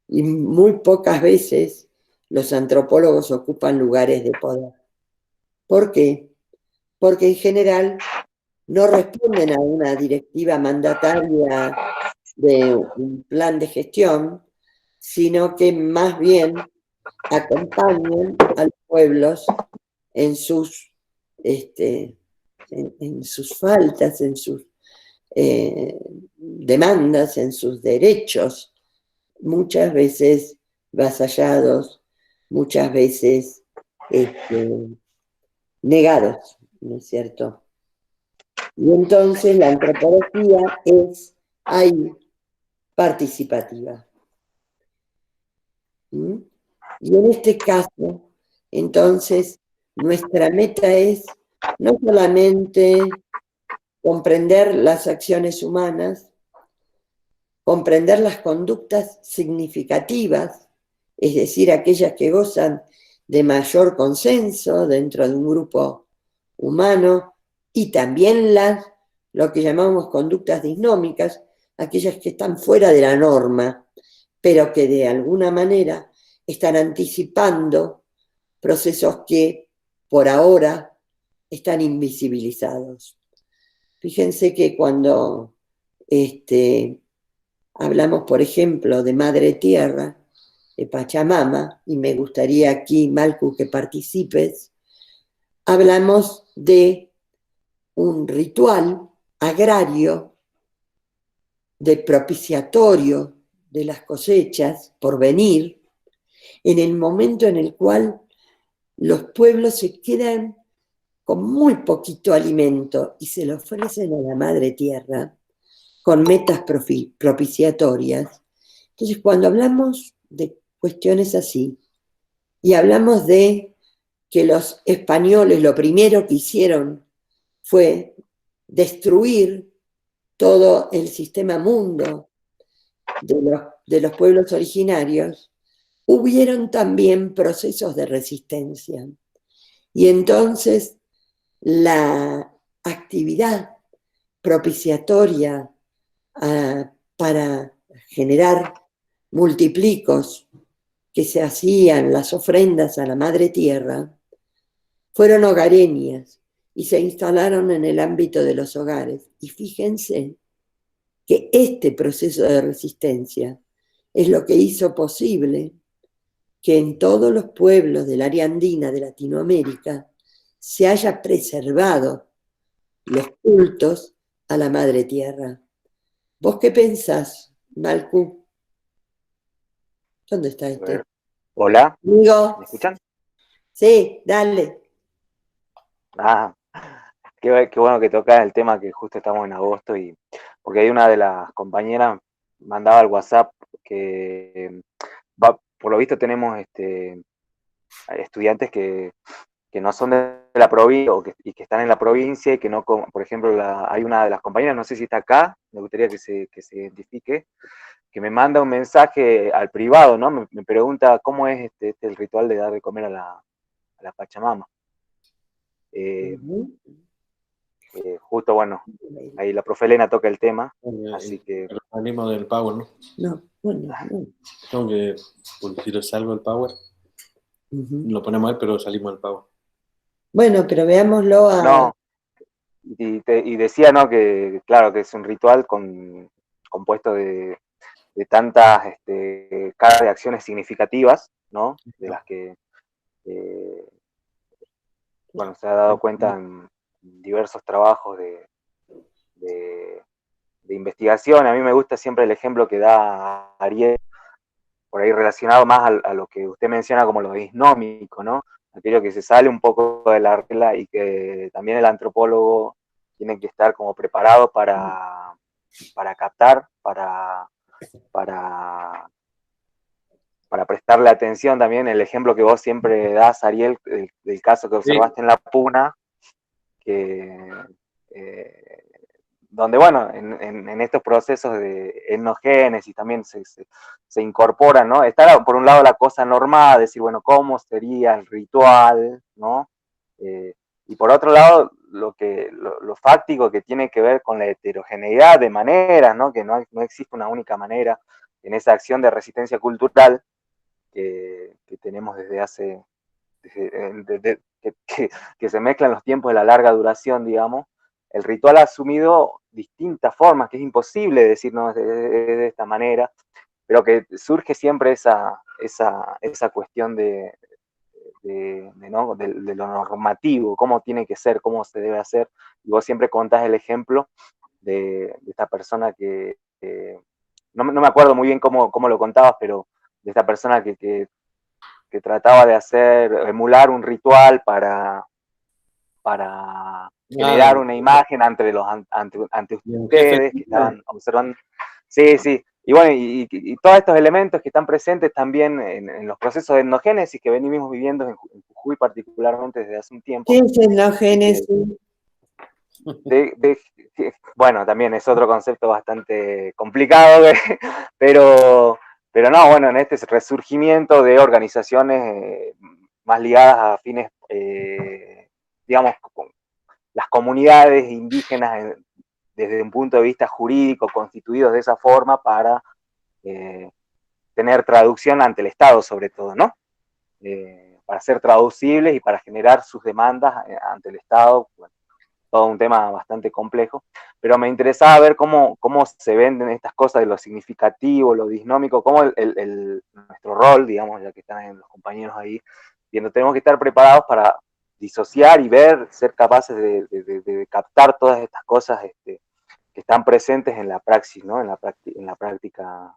y muy pocas veces los antropólogos ocupan lugares de poder. ¿Por qué? Porque en general no responden a una directiva mandataria de un plan de gestión, sino que más bien acompañan a los pueblos en sus, en sus faltas, en sus demandas, en sus derechos, muchas veces vasallados, muchas veces negados, ¿no es cierto? Y entonces la antropología es ahí participativa. ¿Mm? Y en este caso, entonces, nuestra meta es no solamente comprender las acciones humanas, comprender las conductas significativas, es decir, aquellas que gozan de mayor consenso dentro de un grupo humano, y también lo que llamamos conductas disnómicas, aquellas que están fuera de la norma, pero que de alguna manera están anticipando procesos que por ahora están invisibilizados. Fíjense que cuando hablamos, por ejemplo, de Madre Tierra, de Pachamama, y me gustaría aquí, Malcu, que participes, hablamos de un ritual agrario de propiciatorio de las cosechas por venir, en el momento en el cual los pueblos se quedan con muy poquito alimento y se lo ofrecen a la Madre Tierra con metas propiciatorias. Entonces, cuando hablamos de cuestiones así, y hablamos de que los españoles lo primero que hicieron fue destruir todo el sistema mundo de los pueblos originarios, hubieron también procesos de resistencia. Y entonces la actividad propiciatoria para generar multiplicos que se hacían las ofrendas a la Madre Tierra, fueron hogareñas y se instalaron en el ámbito de los hogares. Y fíjense que este proceso de resistencia es lo que hizo posible que en todos los pueblos del área andina de Latinoamérica se haya preservado los cultos a la Madre Tierra. ¿Vos qué pensás, Malcu? ¿Dónde está este? Hola, Amigo. ¿me escuchan? Sí, dale. Ah, qué bueno que tocas el tema, que justo estamos en agosto, y porque hay una de las compañeras mandaba al WhatsApp que por lo visto tenemos estudiantes que no son de la provincia y que están en la provincia y que no, por ejemplo, hay una de las compañeras, no sé si está acá, me gustaría que se identifique, que me manda un mensaje al privado, ¿no? Me pregunta cómo es el ritual de dar de comer a la Pachamama. Justo, bueno, ahí la profe Elena toca el tema, así que... El organismo del Power, ¿no? No, bueno, no. Tengo que, si lo salgo el Power, lo ponemos ahí, pero salimos del Power. Bueno, pero veámoslo a... No, y decía, ¿no? Que claro, que es un ritual compuesto de tantas cargas de acciones significativas, ¿no? De las que, bueno, se ha dado cuenta en diversos trabajos de investigación. A mí me gusta siempre el ejemplo que da Ariel, por ahí relacionado más a lo que usted menciona como lo disnómico, ¿no? Aquello que se sale un poco de la regla y que también el antropólogo tiene que estar como preparado para captar, para prestarle atención también. El ejemplo que vos siempre das, Ariel, del caso que observaste en la Puna, que donde, bueno, en estos procesos de etnogénesis también se incorpora, ¿no? Está por un lado la cosa normada, decir, bueno, ¿cómo sería el ritual, ¿no? Y por otro lado, lo fáctico que tiene que ver con la heterogeneidad de maneras, ¿no? Que no existe una única manera en esa acción de resistencia cultural que tenemos desde hace, que se mezclan los tiempos de la larga duración, digamos. El ritual ha asumido distintas formas, que es imposible decirnos de esta manera, pero que surge siempre esa cuestión de lo normativo, cómo tiene que ser, cómo se debe hacer. Y vos siempre contás el ejemplo de esta persona que no me acuerdo muy bien cómo lo contabas, pero de esta persona que trataba de emular un ritual para generar una imagen ante ustedes que estaban observando. Sí, sí. Y bueno, y todos estos elementos que están presentes también en los procesos de etnogénesis que venimos viviendo en Jujuy particularmente desde hace un tiempo. ¿Qué es etnogénesis? Bueno, también es otro concepto bastante complicado, pero no, bueno, en este resurgimiento de organizaciones más ligadas a fines, digamos, las comunidades indígenas desde un punto de vista jurídico constituidos de esa forma para tener traducción ante el Estado sobre todo, ¿no? Para ser traducibles y para generar sus demandas ante el Estado, bueno, todo un tema bastante complejo, pero me interesaba ver cómo se venden estas cosas de lo significativo, lo disnómico, cómo nuestro rol, digamos, ya que están los compañeros ahí, viendo, tenemos que estar preparados para disociar y ver, ser capaces de captar todas estas cosas que están presentes en la praxis, ¿no? En la práctica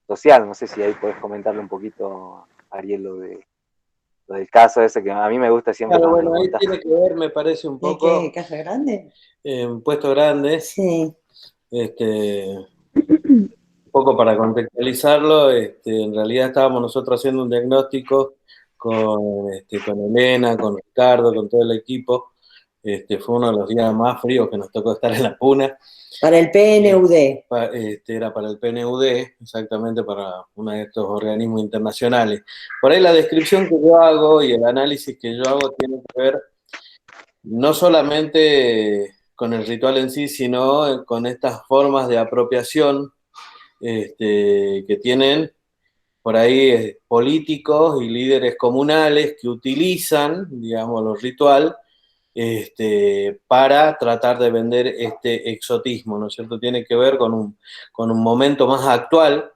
social. No sé si ahí puedes comentarle un poquito, Ariel, lo del caso ese que a mí me gusta siempre. Claro, bueno, ahí tiene que ver, me parece un ¿De poco... qué? ¿Casa Grande? Puesto Grande, Sí. un poco para contextualizarlo, en realidad estábamos nosotros haciendo un diagnóstico con Elena, con Ricardo, con todo el equipo. Fue uno de los días más fríos que nos tocó estar en la Puna. Para el PNUD. Era para el PNUD, exactamente para uno de estos organismos internacionales. Por ahí la descripción que yo hago y el análisis que yo hago tiene que ver no solamente con el ritual en sí, sino con estas formas de apropiación que tienen por ahí políticos y líderes comunales que utilizan, digamos, los rituales para tratar de vender este exotismo, ¿no es cierto? Tiene que ver con un momento más actual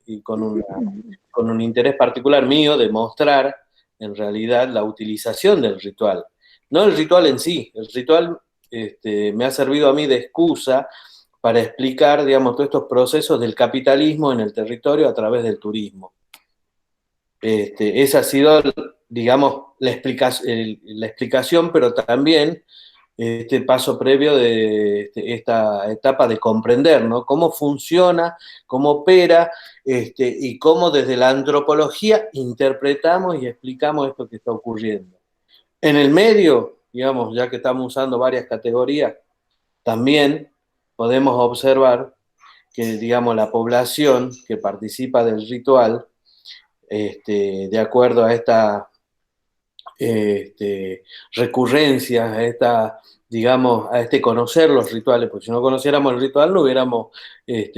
y con un interés particular mío de mostrar en realidad la utilización del ritual. No el ritual en sí, el ritual me ha servido a mí de excusa para explicar, digamos, todos estos procesos del capitalismo en el territorio a través del turismo. Esa ha sido, digamos, la explicación, pero también este paso previo de esta etapa de comprender, ¿no? Cómo funciona, cómo opera, y cómo desde la antropología interpretamos y explicamos esto que está ocurriendo. En el medio, digamos, ya que estamos usando varias categorías, también podemos observar que, digamos, la población que participa del ritual, de acuerdo a esta recurrencias, digamos, a conocer los rituales, porque si no conociéramos el ritual no hubiéramos,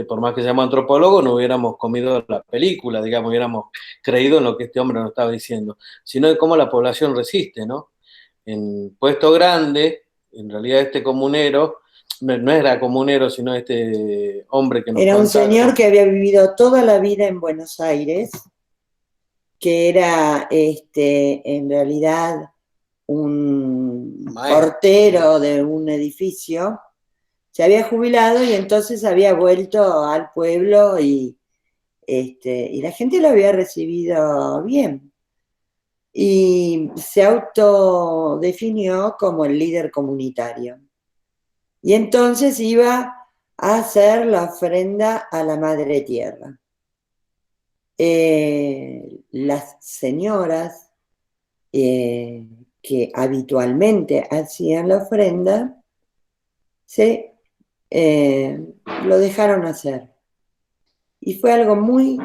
por más que seamos antropólogos, no hubiéramos comido la película, digamos, hubiéramos creído en lo que este hombre nos estaba diciendo, sino de cómo la población resiste, ¿no? En Puesto Grande, en realidad este comunero, no era comunero, sino este hombre que nos Era un señor que había vivido toda la vida en Buenos Aires, que era en realidad un portero de un edificio, se había jubilado y entonces había vuelto al pueblo y la gente lo había recibido bien. Y se autodefinió como el líder comunitario. Y entonces iba a hacer la ofrenda a la Madre Tierra. Las señoras que habitualmente hacían la ofrenda lo dejaron hacer. Y fue algo muy,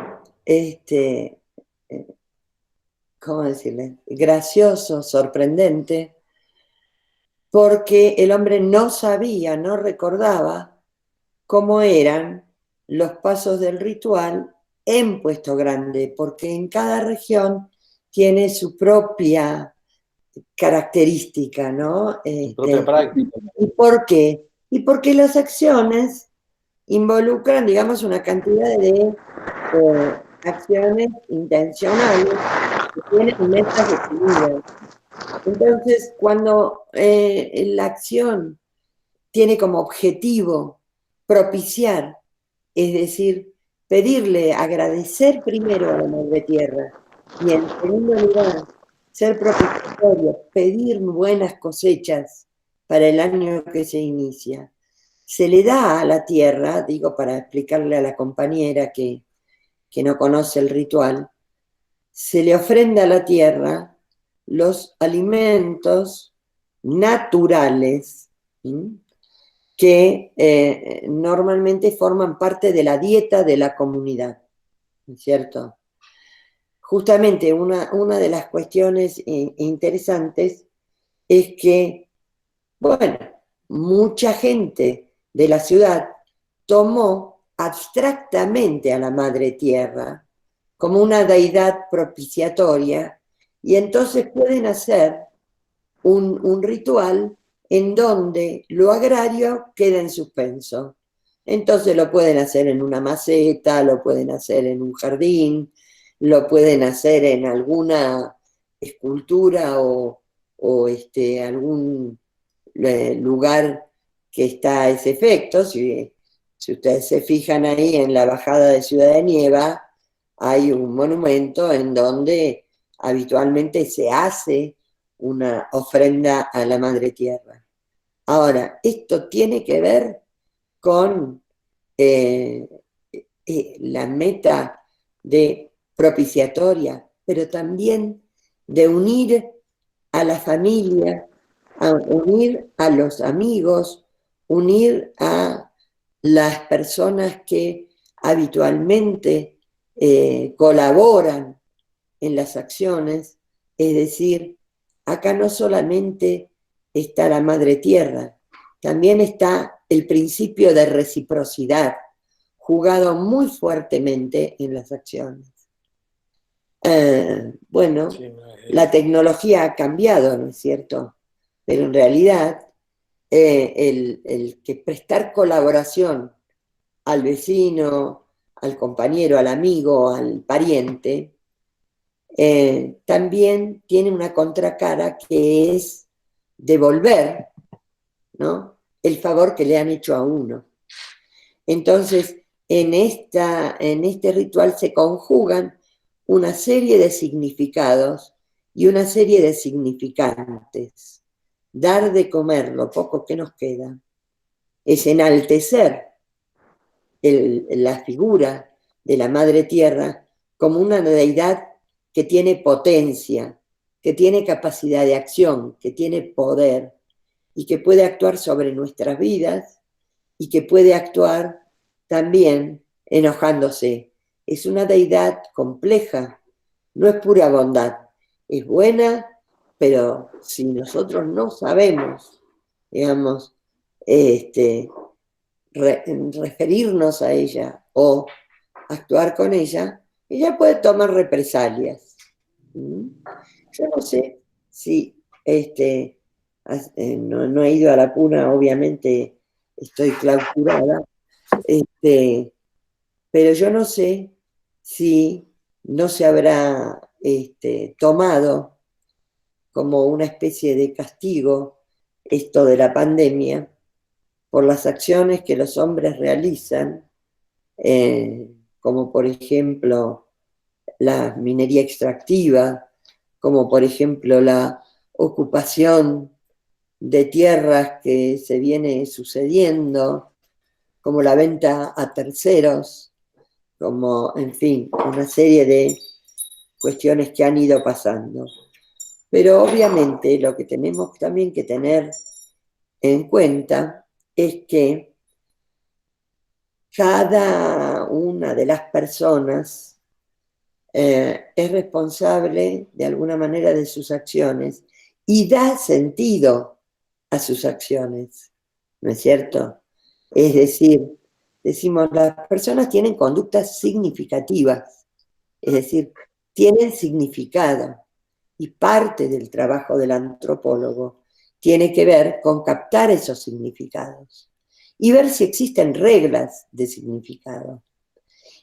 ¿cómo decirle? Gracioso, sorprendente, porque el hombre no sabía, no recordaba cómo eran los pasos del ritual en Puesto Grande, porque en cada región tiene su propia característica, ¿no? Su propia práctica. ¿Y por qué? Y porque las acciones involucran, digamos, una cantidad de acciones intencionales que tienen metas definidas. Entonces, cuando la acción tiene como objetivo propiciar, es decir, pedirle, agradecer primero a la Madre Tierra y en segundo lugar, ser propiciatorio, pedir buenas cosechas para el año que se inicia, se le da a la tierra, digo para explicarle a la compañera que no conoce el ritual, se le ofrenda a la tierra los alimentos naturales, ¿sí?, que normalmente forman parte de la dieta de la comunidad, ¿no es cierto? Justamente una de las cuestiones interesantes es que, bueno, mucha gente de la ciudad tomó abstractamente a la Madre Tierra como una deidad propiciatoria, y entonces pueden hacer un ritual en donde lo agrario queda en suspenso. Entonces lo pueden hacer en una maceta, lo pueden hacer en un jardín, lo pueden hacer en alguna escultura o algún lugar que está a ese efecto. Si ustedes se fijan ahí en la bajada de Ciudad de Nieva, hay un monumento en donde habitualmente se hace una ofrenda a la Madre Tierra. Ahora, esto tiene que ver con la meta de propiciatoria, pero también de unir a la familia, a unir a los amigos, unir a las personas que habitualmente colaboran en las acciones. Es decir, acá no solamente está la Madre Tierra, también está el principio de reciprocidad, jugado muy fuertemente en las acciones. Bueno, Sí, la tecnología ha cambiado, ¿no es cierto? Pero en realidad el que prestar colaboración al vecino, al compañero, al amigo, al pariente, también tiene una contracara, que es devolver, ¿no?, el favor que le han hecho a uno. Entonces, en este ritual se conjugan una serie de significados y una serie de significantes. Dar de comer lo poco que nos queda es enaltecer la figura de la Madre Tierra como una deidad que tiene potencia, que tiene capacidad de acción, que tiene poder y que puede actuar sobre nuestras vidas y que puede actuar también enojándose. Es una deidad compleja, no es pura bondad, es buena, pero si nosotros no sabemos, digamos, referirnos a ella o actuar con ella, ella puede tomar represalias. Yo no sé si no he ido a la puna, obviamente estoy clausurada, pero yo no sé si no se habrá tomado como una especie de castigo esto de la pandemia por las acciones que los hombres realizan, como por ejemplo la minería extractiva, como por ejemplo la ocupación de tierras que se viene sucediendo, como la venta a terceros, como, en fin, una serie de cuestiones que han ido pasando. Pero obviamente lo que tenemos también que tener en cuenta es que cada una de las personas es responsable de alguna manera de sus acciones y da sentido a sus acciones, ¿no es cierto? Es decir, decimos, las personas tienen conductas significativas, es decir, tienen significado, y parte del trabajo del antropólogo tiene que ver con captar esos significados y ver si existen reglas de significado.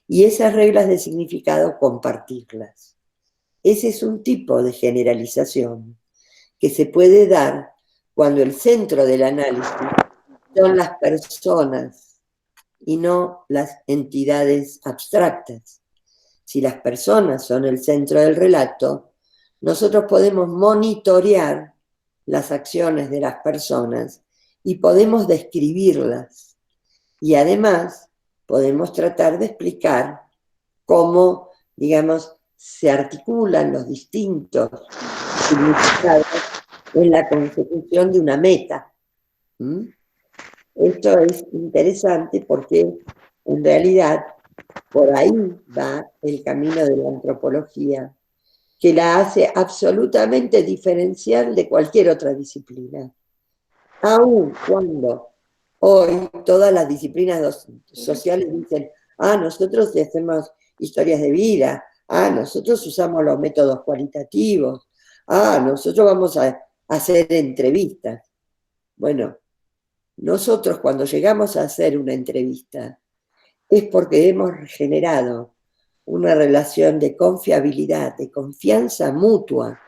Y esas reglas de significado compartirlas. Ese es un tipo de generalización que se puede dar cuando el centro del análisis son las personas y no las entidades abstractas. Si las personas son el centro del relato, nosotros podemos monitorear las acciones de las personas y podemos describirlas. Y además podemos tratar de explicar cómo, digamos, se articulan los distintos significados en la consecución de una meta. ¿Mm? Esto es interesante porque en realidad por ahí va el camino de la antropología, que la hace absolutamente diferencial de cualquier otra disciplina. Aun cuando hoy todas las disciplinas sociales dicen, nosotros hacemos historias de vida, nosotros usamos los métodos cualitativos, nosotros vamos a hacer entrevistas. Bueno, nosotros cuando llegamos a hacer una entrevista es porque hemos generado una relación de confiabilidad, de confianza mutua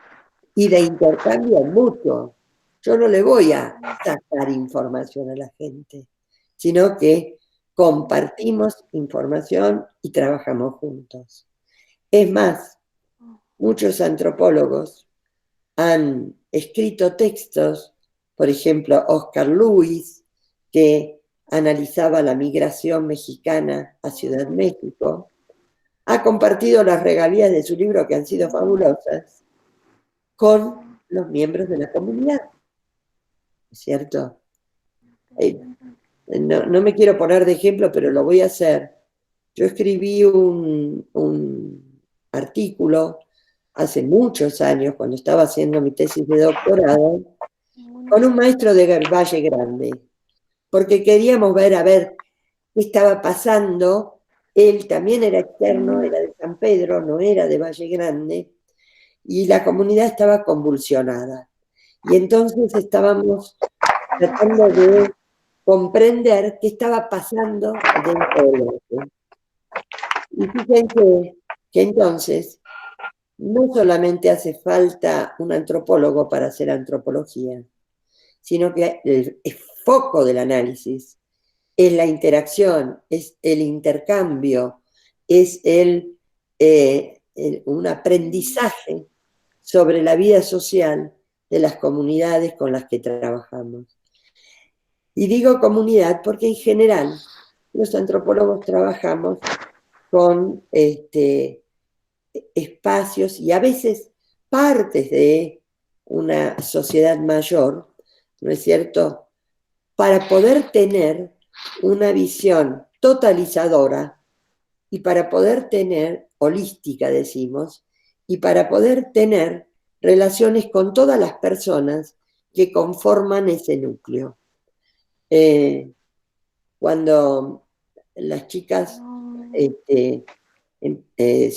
y de intercambio mutuo. Yo no le voy a sacar información a la gente, sino que compartimos información y trabajamos juntos. Es más, muchos antropólogos han escrito textos, por ejemplo, Oscar Luis, que analizaba la migración mexicana a Ciudad México, ha compartido las regalías de su libro, que han sido fabulosas, con los miembros de la comunidad, ¿cierto? No me quiero poner de ejemplo, pero lo voy a hacer. Yo escribí un artículo hace muchos años, cuando estaba haciendo mi tesis de doctorado, con un maestro de Valle Grande, porque queríamos ver a ver qué estaba pasando. Él también era externo, era de San Pedro, no era de Valle Grande, y la comunidad estaba convulsionada. Y entonces estábamos tratando de comprender qué estaba pasando dentro del arte. Y fíjense que entonces no solamente hace falta un antropólogo para hacer antropología, sino que el foco del análisis es la interacción, es el intercambio, es un aprendizaje sobre la vida social de las comunidades con las que trabajamos. Y digo comunidad porque en general los antropólogos trabajamos con espacios y a veces partes de una sociedad mayor, ¿no es cierto?, para poder tener una visión totalizadora y para poder tener, holística decimos, y para poder tener relaciones con todas las personas que conforman ese núcleo. Cuando las chicas,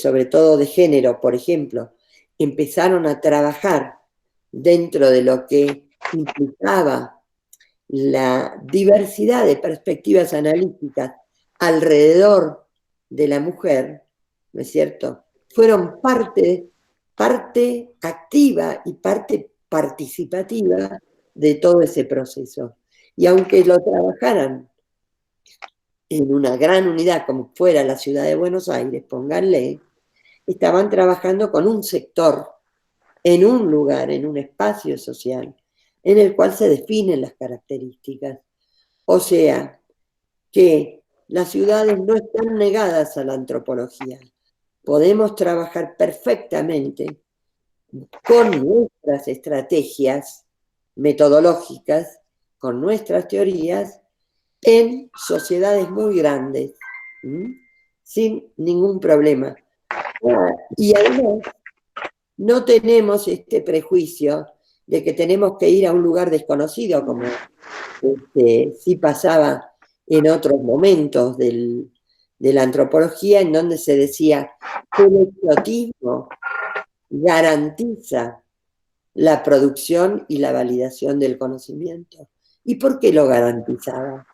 sobre todo de género, por ejemplo, empezaron a trabajar dentro de lo que implicaba la diversidad de perspectivas analíticas alrededor de la mujer, ¿no es cierto?, fueron parte activa y parte participativa de todo ese proceso. Y aunque lo trabajaran en una gran unidad como fuera la ciudad de Buenos Aires, pónganle, estaban trabajando con un sector, en un lugar, en un espacio social, en el cual se definen las características. O sea, que las ciudades no están negadas a la antropología. Podemos trabajar perfectamente con nuestras estrategias metodológicas, con nuestras teorías, en sociedades muy grandes, sin ningún problema. Y además, no tenemos este prejuicio de que tenemos que ir a un lugar desconocido, como sí pasaba en otros momentos de la antropología, en donde se decía que el exotismo garantiza la producción y la validación del conocimiento. ¿Y por qué lo garantizaba?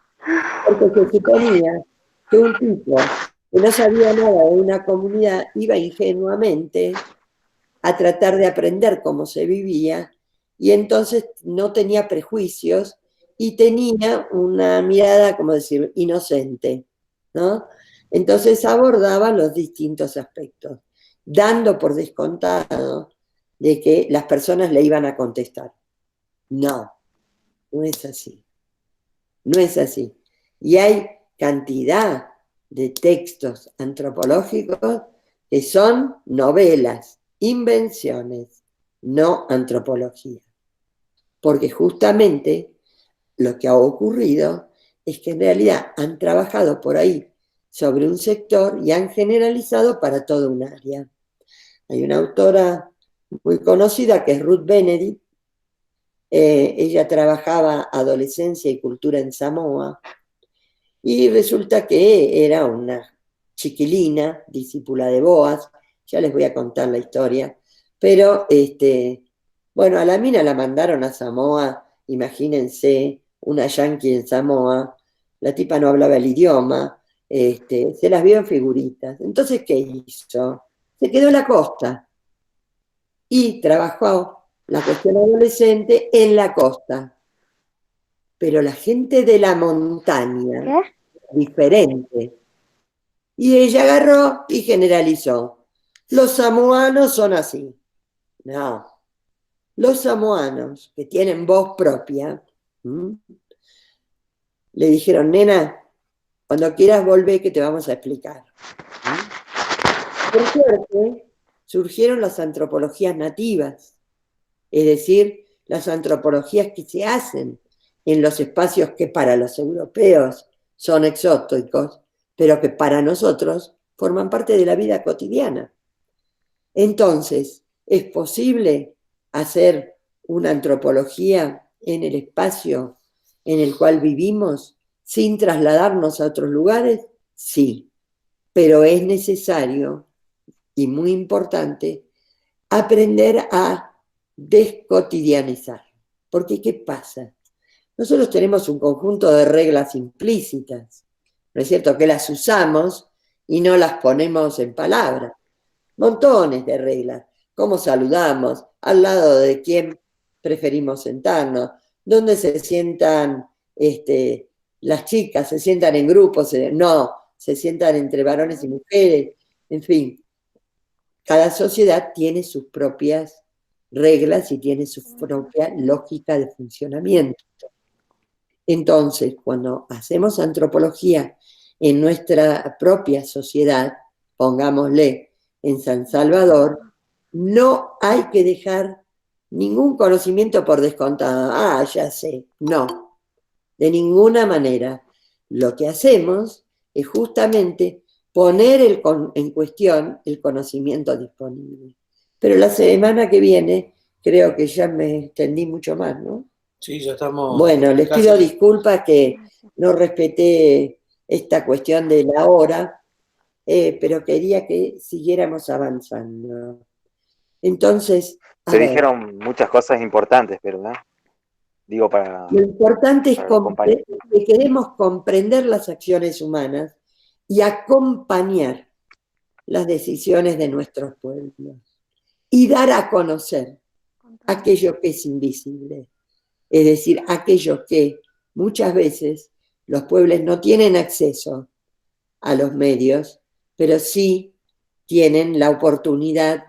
Porque se suponía que un tipo que no sabía nada de una comunidad iba ingenuamente a tratar de aprender cómo se vivía, y entonces no tenía prejuicios y tenía una mirada, como decir, inocente, ¿no? Entonces abordaba los distintos aspectos, dando por descontado de que las personas le iban a contestar. No, no es así. No es así. Y hay cantidad de textos antropológicos que son novelas, invenciones, no antropología. Porque justamente lo que ha ocurrido es que en realidad han trabajado por ahí sobre un sector y han generalizado para todo un área. Hay una autora muy conocida que es Ruth Benedict. Ella trabajaba adolescencia y cultura en Samoa y resulta que era una chiquilina, discípula de Boas. Ya les voy a contar la historia, pero bueno, a la mina la mandaron a Samoa, imagínense, una yanqui en Samoa, la tipa no hablaba el idioma, se las vio en figuritas. Entonces, ¿qué hizo? Se quedó en la costa y trabajó la cuestión adolescente en la costa. Pero la gente de la montaña, diferente. Y ella agarró y generalizó. Los samoanos son así. No. Los samoanos, que tienen voz propia, le dijeron, nena, cuando quieras volver que te vamos a explicar. Por suerte, surgieron las antropologías nativas, es decir, las antropologías que se hacen en los espacios que para los europeos son exóticos, pero que para nosotros forman parte de la vida cotidiana. Entonces, ¿es posible hacer una antropología en el espacio en el cual vivimos sin trasladarnos a otros lugares? Sí, pero es necesario y muy importante aprender a descotidianizar. Porque ¿qué pasa? Nosotros tenemos un conjunto de reglas implícitas, ¿no es cierto? Que las usamos y no las ponemos en palabras. Montones de reglas. ¿Cómo saludamos? ¿Al lado de quién preferimos sentarnos? ¿Dónde se sientan las chicas? ¿Se sientan en grupos? No, se sientan entre varones y mujeres. En fin, cada sociedad tiene sus propias reglas y tiene su propia lógica de funcionamiento. Entonces, cuando hacemos antropología en nuestra propia sociedad, pongámosle en San Salvador, no hay que dejar ningún conocimiento por descontado. Ah, ya sé, no, de ninguna manera. Lo que hacemos es justamente poner en cuestión el conocimiento disponible. Pero la semana que viene creo que ya me extendí mucho más, ¿no? Sí, ya estamos. Bueno, les pido disculpas que no respeté esta cuestión de la hora, pero quería que siguiéramos avanzando. Entonces, se dijeron muchas cosas importantes, ¿verdad? Digo, para... Lo importante es que queremos comprender las acciones humanas y acompañar las decisiones de nuestros pueblos y dar a conocer aquello que es invisible. Es decir, aquello que muchas veces los pueblos no tienen acceso a los medios, pero sí tienen la oportunidad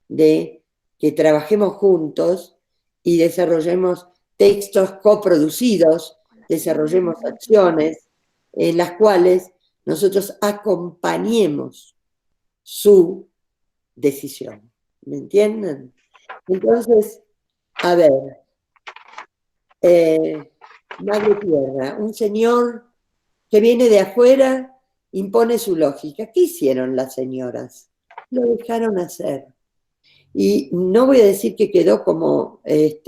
de que trabajemos juntos y desarrollemos textos coproducidos, desarrollemos acciones en las cuales nosotros acompañemos su decisión. ¿Me entienden? Entonces, a ver, Madre Tierra, un señor que viene de afuera impone su lógica. ¿Qué hicieron las señoras? Lo dejaron hacer. Y no voy a decir que quedó como, y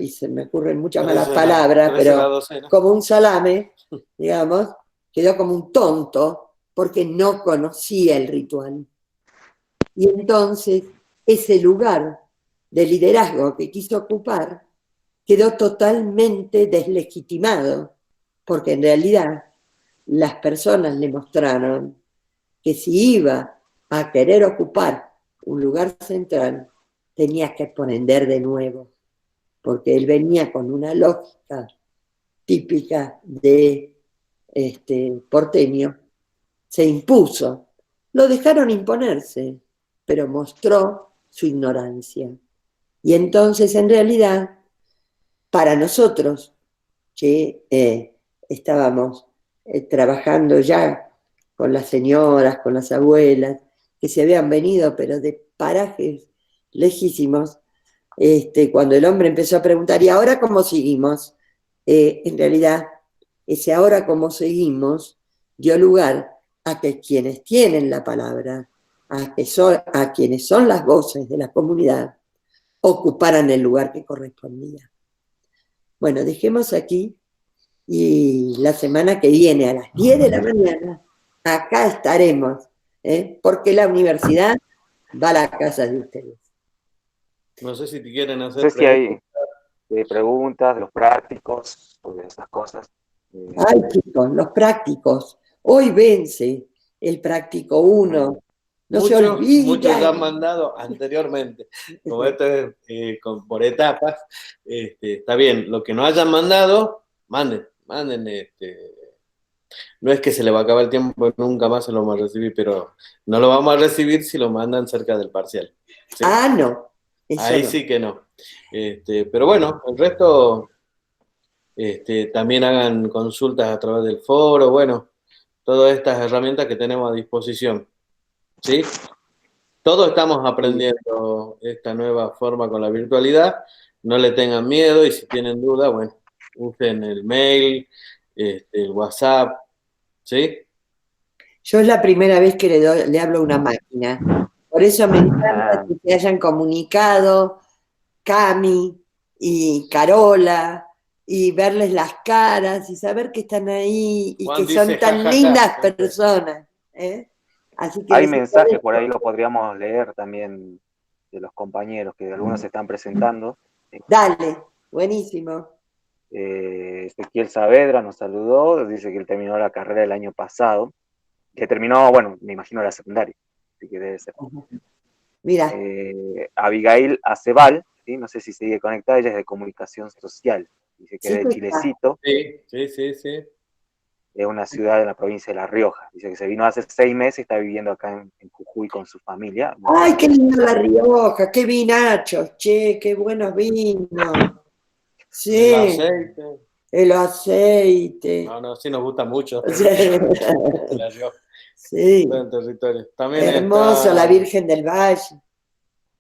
se me ocurren muchas malas palabras, pero como un salame, digamos, quedó como un tonto porque no conocía el ritual. Y entonces ese lugar de liderazgo que quiso ocupar quedó totalmente deslegitimado, porque en realidad las personas le mostraron que si iba a querer ocupar un lugar central, tenía que aprender de nuevo, porque él venía con una lógica típica de porteño, se impuso, lo dejaron imponerse, pero mostró su ignorancia. Y entonces, en realidad, para nosotros, que estábamos trabajando ya con las señoras, con las abuelas, que se habían venido, pero de parajes lejísimos, cuando el hombre empezó a preguntar, ¿y ahora cómo seguimos? En realidad, ese ahora cómo seguimos dio lugar a que quienes tienen la palabra, a quienes son las voces de la comunidad, ocuparan el lugar que correspondía. Bueno, dejemos aquí y la semana que viene a las 10 de la mañana acá estaremos, porque la universidad va a la casa de ustedes. No sé si te quieren hacer No sé si hay preguntas de los prácticos o de esas cosas. Ay, chicos, los prácticos. Hoy vence el práctico 1. No se olviden. Muchos ya han mandado anteriormente. Como esto es por etapas, está bien. Lo que no hayan mandado, manden. No es que se le va a acabar el tiempo y nunca más se lo vamos a recibir, pero no lo vamos a recibir si lo mandan cerca del parcial. ¿Sí? Ah, no. Ahí no. sí que no. Pero bueno, el resto también hagan consultas a través del foro, bueno, todas estas herramientas que tenemos a disposición. ¿Sí? Todos estamos aprendiendo esta nueva forma con la virtualidad. No le tengan miedo y si tienen duda, bueno, usen el mail, el WhatsApp, ¿sí? Yo es la primera vez que le hablo a una máquina. Por eso me encanta que se hayan comunicado Cami y Carola y verles las caras y saber que están ahí y Juan que son dice, tan lindas personas. Así que hay mensajes por ahí, lo podríamos leer también de los compañeros, que algunos se están presentando. Dale, buenísimo. Ezequiel Saavedra nos saludó, dice que él terminó la carrera el año pasado, que terminó, bueno, me imagino la secundaria, así que debe ser. Mira. Abigail Acebal, ¿sí? No sé si sigue conectada, ella es de comunicación social, dice que Sí, de Chilecito. Sí. Es una ciudad de la provincia de La Rioja. Dice que se vino hace 6 meses y está viviendo acá en Jujuy con su familia. ¡Ay, qué lindo La Rioja! ¡Qué vinachos! che, qué buenos vinos. Sí. El aceite. El aceite. No, sí nos gusta mucho. Sí. La Rioja. Sí. Todo el territorio. También hermoso, está, la Virgen del Valle.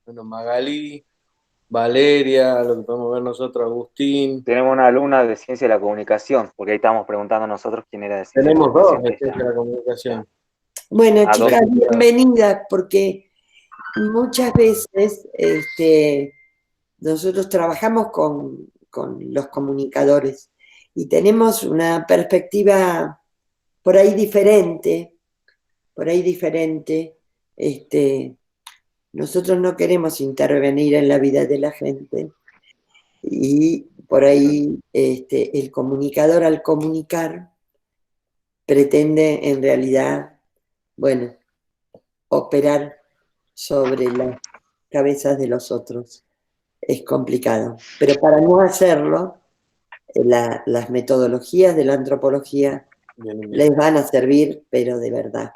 Bueno, Magalí, Valeria, lo que podemos ver nosotros, Agustín. Tenemos una alumna de Ciencia de la Comunicación, porque ahí estamos preguntando nosotros quién era de Ciencia Tenemos de la Comunicación. dos de Ciencia de la Comunicación. Bueno, A chicas, dos. bienvenidas, porque muchas veces nosotros trabajamos con los comunicadores y tenemos una perspectiva por ahí diferente. Nosotros no queremos intervenir en la vida de la gente y por ahí el comunicador al comunicar pretende en realidad, bueno, operar sobre las cabezas de los otros. Es complicado, pero para no hacerlo, las metodologías de la antropología Bien. les van a servir, pero de verdad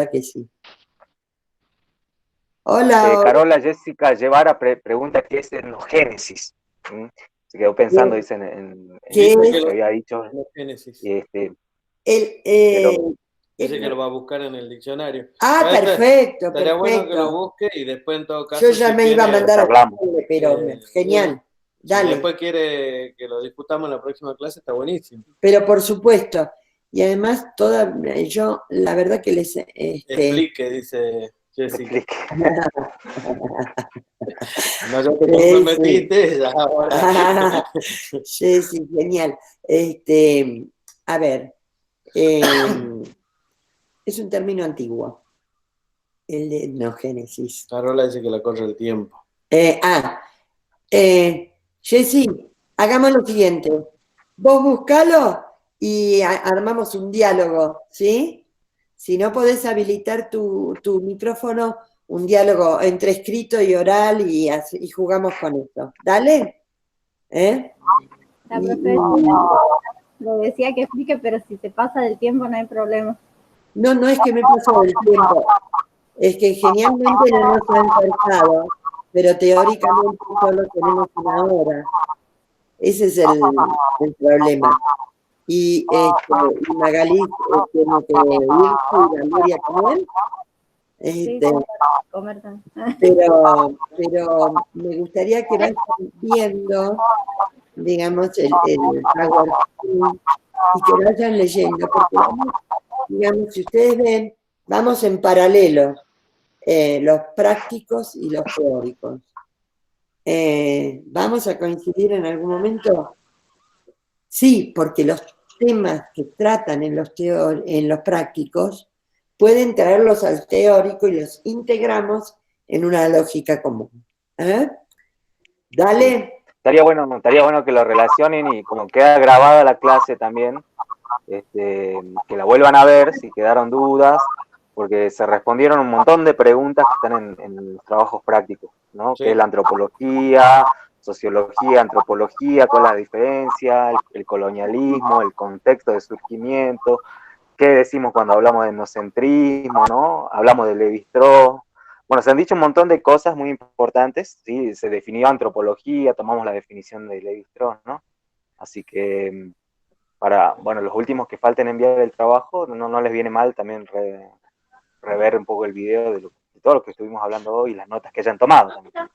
que sí. Hola. Carola Jessica Guevara pregunta qué es etnogénesis. Se quedó pensando, dice, en lo que había dicho. Etnogénesis. Dice que lo va a buscar en el diccionario. Perfecto. Estaría bueno que lo busque y después en todo caso. Yo ya me iba a mandar a hablarle, pero genial. Dale. Si después quiere que lo discutamos en la próxima clase, está buenísimo. Pero por supuesto. Y además, yo la verdad que les... Explique, dice Jessica. No, ya te comprometiste, ya ahora. Sí, genial. A ver, es un término antiguo, el de etnogénesis. Carola dice que la corre el tiempo. Jessy, hagamos lo siguiente. Vos buscalo y armamos un diálogo, ¿sí? Si no podés habilitar tu micrófono, un diálogo entre escrito y oral y jugamos con esto. ¿Dale? La profesora le decía que explique, pero si se pasa del tiempo no hay problema. No es que me paso del tiempo. Es que genialmente no nos han cortado, pero teóricamente solo tenemos 1 hora. Ese es el problema. y Magalí tiene que irse y Valeria también. Sí, Este, comer también. pero me gustaría que vayan viendo, digamos, el PowerPoint y que vayan leyendo, porque vamos, digamos, si ustedes ven, vamos en paralelo, los prácticos y los teóricos. ¿Vamos a coincidir en algún momento? Sí, porque los temas que tratan en los prácticos pueden traerlos al teórico y los integramos en una lógica común. Dale. Estaría bueno que lo relacionen y como queda grabada la clase también, que la vuelvan a ver si quedaron dudas, porque se respondieron un montón de preguntas que están en los trabajos prácticos, ¿no? Sí. ¿Qué es la antropología, sociología, antropología, cuál es la diferencia, el colonialismo, el contexto de surgimiento, qué decimos cuando hablamos de etnocentrismo, ¿no? Hablamos de Levi-Strauss. Bueno, se han dicho un montón de cosas muy importantes, ¿sí? Se definió antropología, tomamos la definición de Levi-Strauss, ¿no? Así que para, bueno, los últimos que falten enviar el trabajo, no les viene mal también rever un poco el video de todo lo que estuvimos hablando hoy y las notas que hayan tomado también.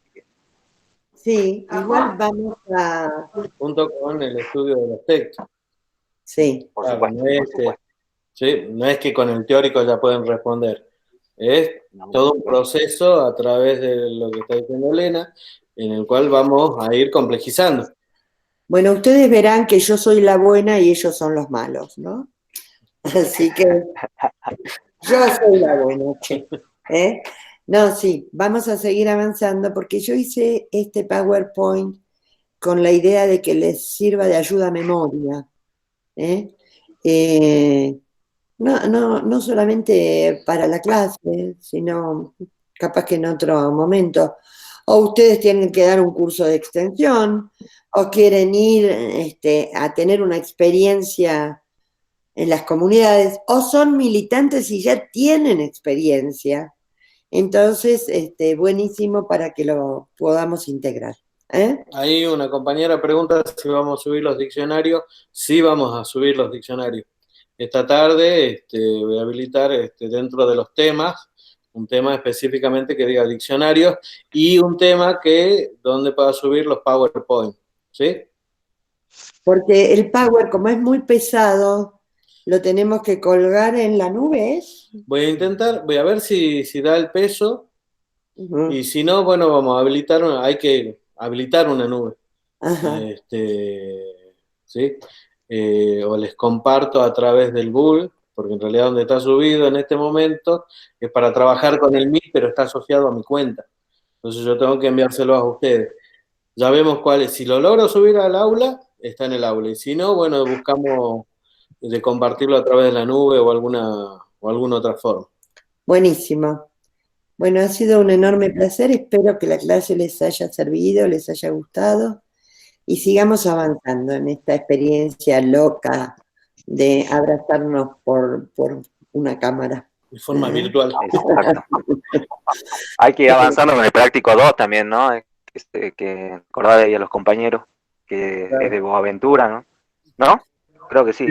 Sí, igual vamos a... Junto con el estudio de los textos. Sí. Por Claro, supuesto, por supuesto. ¿sí? No es que con el teórico ya pueden responder. Es No, todo un proceso a través de lo que está diciendo Elena, en el cual vamos a ir complejizando. Bueno, ustedes verán que yo soy la buena y ellos son los malos, ¿no? Así que yo soy la buena, che. No, sí, vamos a seguir avanzando porque yo hice este PowerPoint con la idea de que les sirva de ayuda a memoria. No solamente para la clase, sino capaz que en otro momento. O ustedes tienen que dar un curso de extensión, o quieren ir a tener una experiencia en las comunidades, o son militantes y ya tienen experiencia. Entonces, buenísimo para que lo podamos integrar. Ahí una compañera pregunta si vamos a subir los diccionarios. Sí, vamos a subir los diccionarios. Esta tarde voy a habilitar dentro de los temas, un tema específicamente que diga diccionarios y un tema donde pueda subir los PowerPoint. ¿Sí? Porque el Power, como es muy pesado, lo tenemos que colgar en la nube, ¿es? Voy a ver si da el peso. Uh-huh. Y si no, bueno, vamos a habilitar hay que habilitar una nube. Ajá. ¿Sí? O les comparto a través del Google, porque en realidad donde está subido en este momento es para trabajar con el Meet, pero está asociado a mi cuenta. Entonces yo tengo que enviárselo a ustedes. Ya vemos cuál es. Si lo logro subir al aula, está en el aula. Y si no, bueno, buscamos de compartirlo a través de la nube o alguna otra forma. Buenísimo. Bueno, ha sido un enorme placer. Espero que la clase les haya servido, les haya gustado y sigamos avanzando en esta experiencia loca de abrazarnos por una cámara. De forma virtual. Exacto. Hay que ir avanzando con el práctico 2 también, ¿no? Que acordar ahí a los compañeros, que Claro. es de Boaventura, ¿no? ¿No? Creo que sí.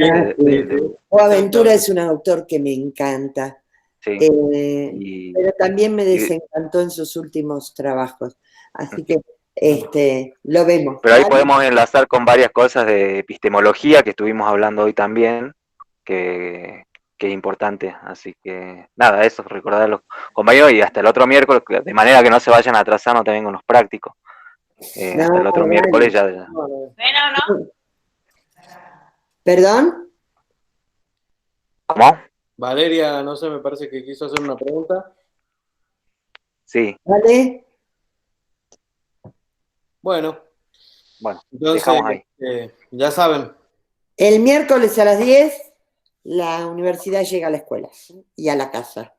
Boaventura es un autor que me encanta, Sí. pero también me desencantó en sus últimos trabajos. Así que lo vemos. Pero ahí podemos enlazar con varias cosas de epistemología que estuvimos hablando hoy también, que es importante. Así que nada, eso, recordar a los compañeros y hasta el otro miércoles, de manera que no se vayan atrasando también con los prácticos. Hasta el otro miércoles ya. Bueno, ¿no? ¿Perdón? ¿Cómo? Valeria, no sé, me parece que quiso hacer una pregunta. Sí. ¿Vale? Bueno, Entonces, dejamos ahí. Ya saben. El miércoles a las 10 la universidad llega a la escuela y a la casa.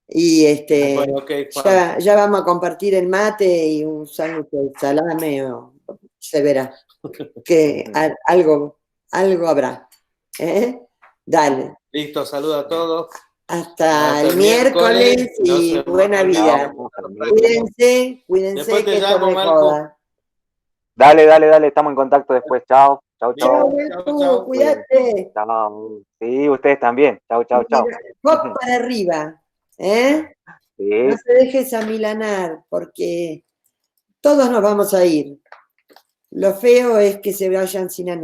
Y Bueno, okay, ya vamos a compartir el mate y un sándwich de salame, o se verá que algo habrá. Dale. Listo, saludos a todos. Hasta el miércoles y buena vida. Cuídense Después te que esto llamo, no es Marco. joda. Dale, estamos en contacto después, chao. Chau, Bien. Chao, chau. Beltrú, chau. cuídate. Chau. Sí, ustedes también. Chau, chau, chau. Pop para arriba, ¿eh? No Sí. te dejes amilanar, porque todos nos vamos a ir. Lo feo es que se vayan sin anuncio.